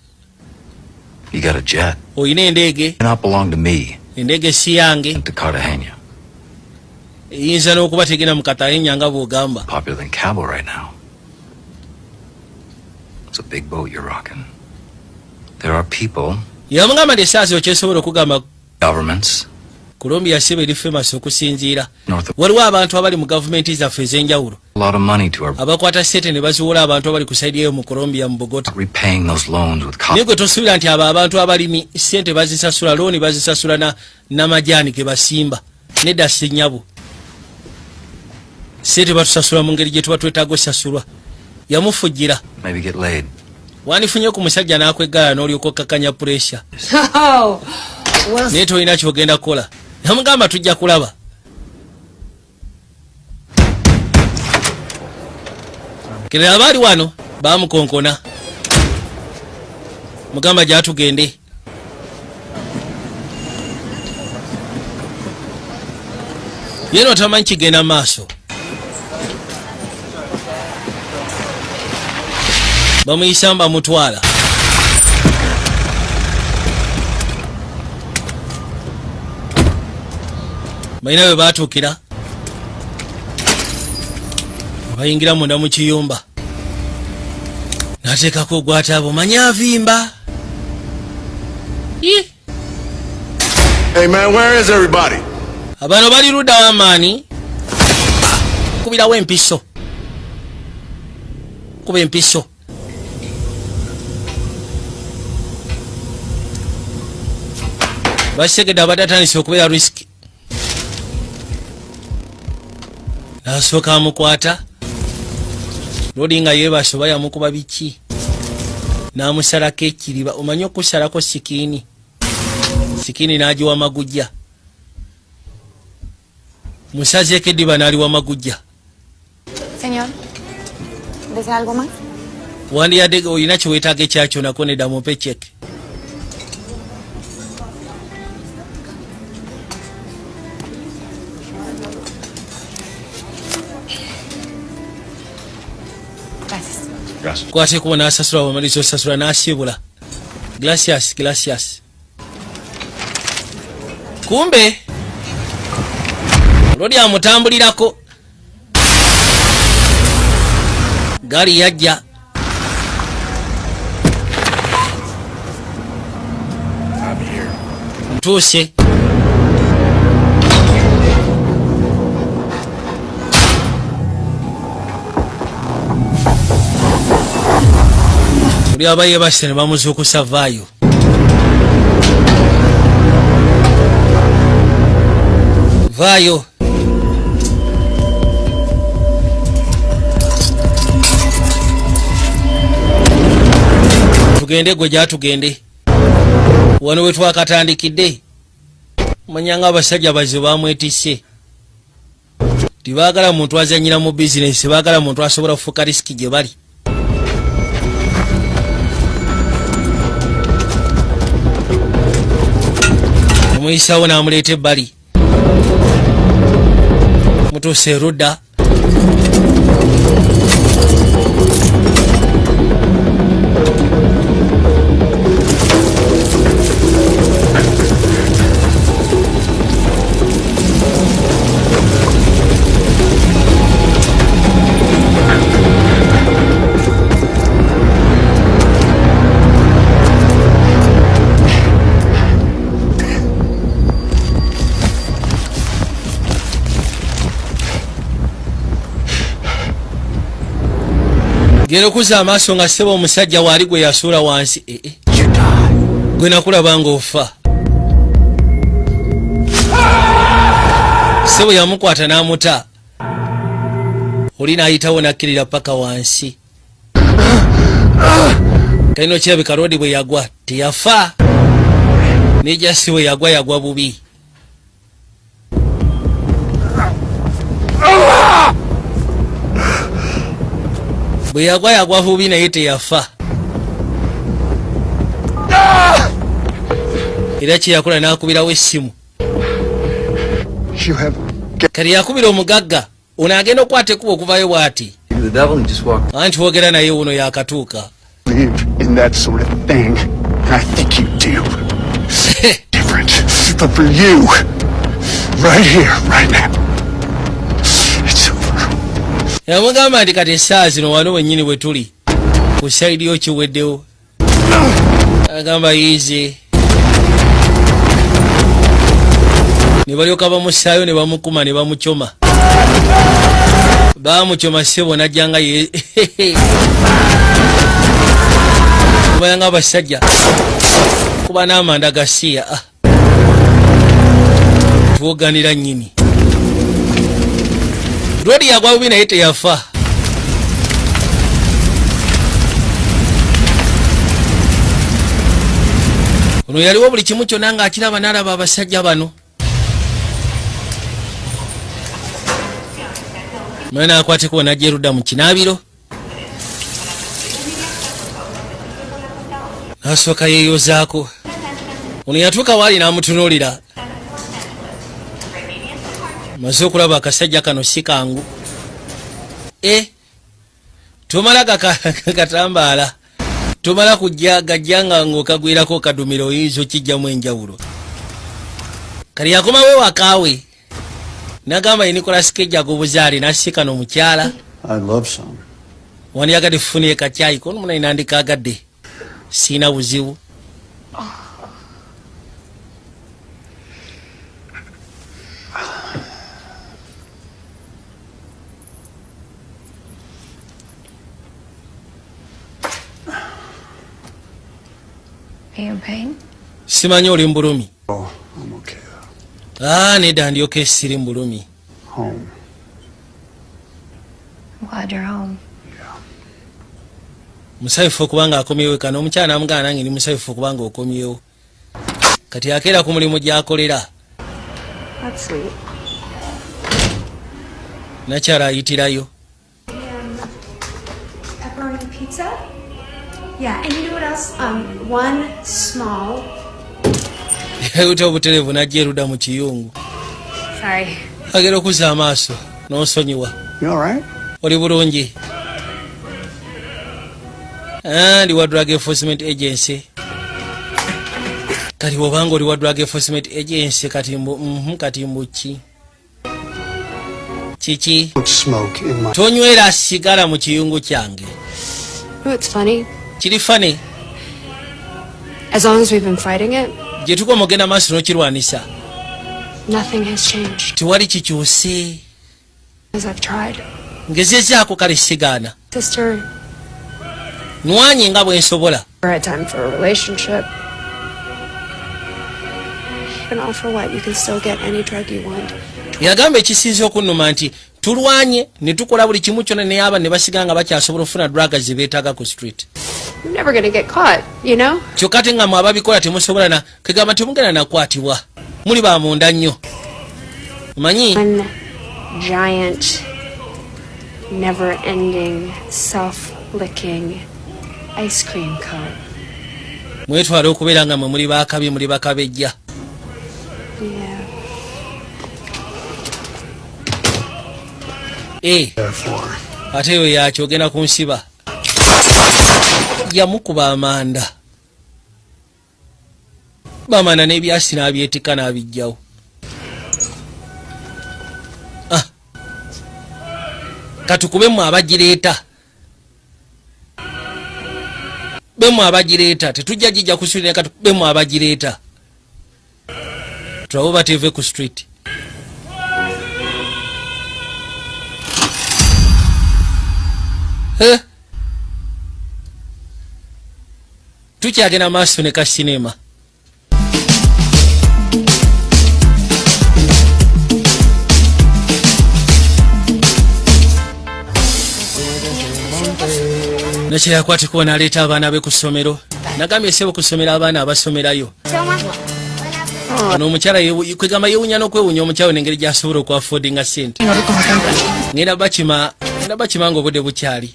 You got a jet. Oyina endege. It not belong to me. Endege si yange. To Cartagena. Eyinza n'okuba tegenda mu Cartagena nga bw'ogamba. Popular than Cabo right now. It's a big boat you're rocking. There are people. Yamugamba nti esaazi okyesobola okugamba. Governments. Colombia sibe eri famous okusinziira. Waliwo abantu abali mu gavumenti zaffe ez'enjawulo. A lot of money to our. Abakwata sente ne baziwola abantu abali ku saidi eyo mu Colombia mu Bogota. Repaying those loans with naye gwe tosuubira nti abo abantu abalimi sente bazisasula looni bazisasula n'amajaani ge basimba nedda sinnyabo. Sente batusasula mu ngeri gye tuba twetaaga osasulwa. Yamufujjira. Maybe get laid. Wandifunye ku musajja n'akweggala n'olyoka okkakanya puresha. Naye tolina kyogenda kukola. Yamugamba tujja kulaba. Kera abaali wano baamukonkona. Mugamba gy'atugende. Yeno tamanyi kigenda maaso. Bamuyisa bamutwala. Balina bwe baatuukira. Bayingira munda mu kiyumba. N'ateekako ogwataabo manyi avimba. Hey man, where is everybody? Abano bali ludda w'amaani. Kubirawo empiso. Kuba empiso. Basegedde abadde atandise okubeera risiki. N'asooka amukwata. Lodi nga yeebase oba yamukuba biki. N'amusalako ekiriba. Omanyi okusalako sikiini. Sikiini n'agiwa magujja. Musazeeko eddiba n'aliwa magujja. Señor, ¿desea algo más? Wandiyadde olina kye weetaaga ekyakyo nako nedda mupe cheque. kwate kubona asasula wamalizo sasula nasibula. Gracias. Kumbe Lodi amutambulirako. Gari yajja. Mtuuse. Uli abaye base ne bamuzuukusa vaayo. Vaayo. Tugende gwe gyatugende. Wano we twakatandikidde. Manyanga abasajja bazibu bamwetisse. Tibaagala muntu azannyira mu bizinesi, baagala muntu asobola kufuuka risiki gye bali. Omuyisaawo n'amuleeta ebbali. Mutuuse erudda. Gero kuza amaaso nga ssebo omusajja waali gwe yasuula wansi. Gwe nakulaba ng'ofa. Ssebo yamukwata n'amuta. Oli n'ayitawo n'akkirira paka wansi. Kalino kirabika Lodi bwe yagwa teyafa. Ne Jasi bwe yagwa bubi. Bwe yagwa bubi naye teyafa. Era kye yakola n'akubirawo essimu. Kali yakubira omugagga. Ono agenda okukwata ekkubo okuvayo bw'ati. Anti wogera naye uno yakatuuka. In that sort of thing, I think you do. Different. But for you, right here, right now, it's over. Yamugamba nti kati essaawa zino wano wennyini bwe tuli. Ku sayidi yo kiweddewo. Agamba yize. Ne balyoka bamussaayo ne bamukuma ne bamucoma. Bamucoma ssebo n'ajjanga ye. Kubayanga abasajja. Kuba n'amanda gasiya. Tuwoganira nnyini. Lodi yagwa bubi naye teyafa. Ono yaliwo buli kimu kyonna ng'akiraba n'alaba abasajja bano. Mwana akwateko n'ajja erudda mu kinaabiro. N'asooka yeeyozaako. Ono yatuuka waali n'amutunuulira. Maze okulaba akasajja kano si kangu. Tomala katambaala. Tomala kujja gajjanga ng'okagwirako kadumiro oyinza okijjamu enjawulo. Kali yakomawo wakaawe. Nagamba Nicholas Cage agobuzaali n'asika n'omukyala. I'd love some. Wandiyagadde fune kacaayi kono muna inandikaagadde. Sina buzibu. Are you in pain? Simanyi oli mbulumi. Oh, I'm okay. Nedda ndyoke siri mbulumi. Home. I'm glad you're home. Musaifu kubanga akomyewo kano omukyala n'amugamba nange ndi musaifu kubanga okomyewo. Kati akeera ku mulimu gy'akolera. That's sweet. Nakyala ayitirayo. Pepperoni pizza? Yeah, and you know what else? One small. Yayuta obutereevu n'ajja erudda mu kiyungu. Sorry. Agera okuzza amaaso n'osonyiwa. You all right? Oli bulungi. ndi wa Drug Enforcement Agency. Kati bw'obanga oli wa Drug Enforcement Agency katimbu ki? Kiki? Tonywera sigala mu kiyungu kyange. Oh, it's funny. Kiri funny. As long as we've been fighting it, gye tuko mugenda maaso n'okirwanisa. nothing has changed. Tewali kikyuse. As I've tried. Ngezezaako kale sigaana. Sister. Nwanye nga bwe nsobola. We're at time for a relationship. And all for what? You can still get any drug you want. Yagamba ekisinze okunnuma nti tulwanye ne tukola buli kimu kyonna naye aba ne basiganga bakyasobola okufuna drugs zebeetaaga ku street. You're never gonna get caught, you know? Kyokka ate nga mwe ababikola temusobola na kegamba temugenda nakwatibwa. Muli ba munda nnyo. Manyi? One giant, never-ending, self-licking ice cream cone. Mwetwala okubeera nga mwe muli baakabi muli bakabejja. Yeah. Ate yo yakyo ogenda kunsiba. Yamukuba amanda. Bamanda n'ebyasi n'abyetika n'abijjawo. Katukubemu abagireeta. Bemu abagireeta. Tetujja jijja ku street katukubemu abagireeta. Turawo bateve ku street. Tukyagenda maaso ne ka sinema. Nakyakwate kuba naleeta abaana be ku ssomero. Nagambye sebo ku ssomero abaana abasomerayo. N'omukyala kwegamba yewunya n'okwewunya omukyala n'engeri gy'asobola okwaffordinga ssente. Ngenda bakima nga obudde bukyali.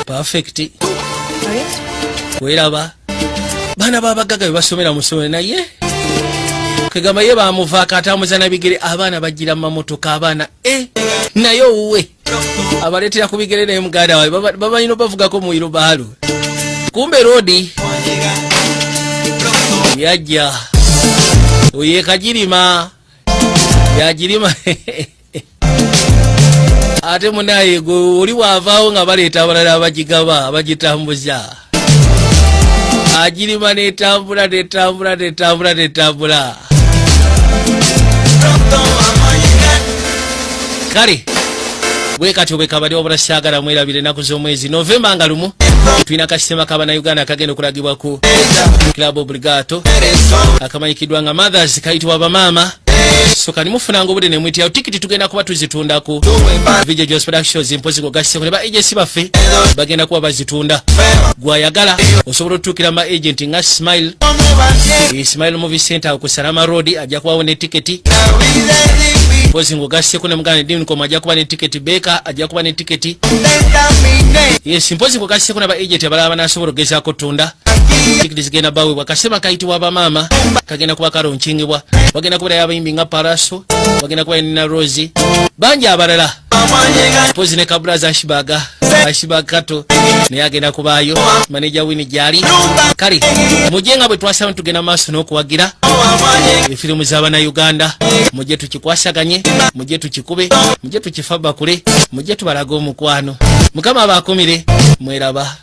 Perfect. Weraba. Baana babagaga be basomera mu ssomero naye. Kwegamba ye bamuvaako atambuza na bigere abaana bagira mu mamotoka abaana. Naye owuwe. Abaleetera ku bigere naye muganda wawe babalina bavugako mu Irubaalo. Kumbe roadi. Yajja. Oye kajirima. Yajirima. Ate munaye go oli wavaawo nga baleeta abalala abagigaba abagitambuza. Ajirima netambula. Kale bwe kati obwekabali obulasyagala mwerabire naku z'omwezi Novemba nga lumu tulina kasitema kabana Uganda akagenda okulagibwa ku Club Obligato akamanyikiddwa nga Mothers kayitibwa bamaama. So kani mufunanga obudde ne mwitiyawo tikiti tugenda kuba tuzitunda ku Video Jones Productions mpozi gogaseko ne ba agency baffe bagenda kuba bazitunda. Gwayagala osobola otuukira ma agent nga Smile Movie Center ku Salama Road ajja kubawo ne tiketi. Mpozi ngogaseko ne muganda Dean Koma ajja kuba ne tiketi. Beka ajja kuba ne tiketi. Yes, mpozi ngogaseko na ba agent abalala banasobola ogezaako tunda. Tikiti zigenda bawe wakasema kayitibwa bamaama kagenda kuba karonkingibwa. Bagenda kuba yabayimbi nga Paraso, bagenda kuba Nina Rosie, bangi abalala. Pozi ne Kabraza Ashibaga Kato ne agenda kubaayo, manager Winnie Jali. Kali mujenga bwe twasaba tugenda maaso n'okuwagira efirimu z'abana Uganda. Mujje tukikwasaganye, mujje tukikube, mujje tukifaba kule, mujje tubalaga omukwano. Mukama abakumire mweraba.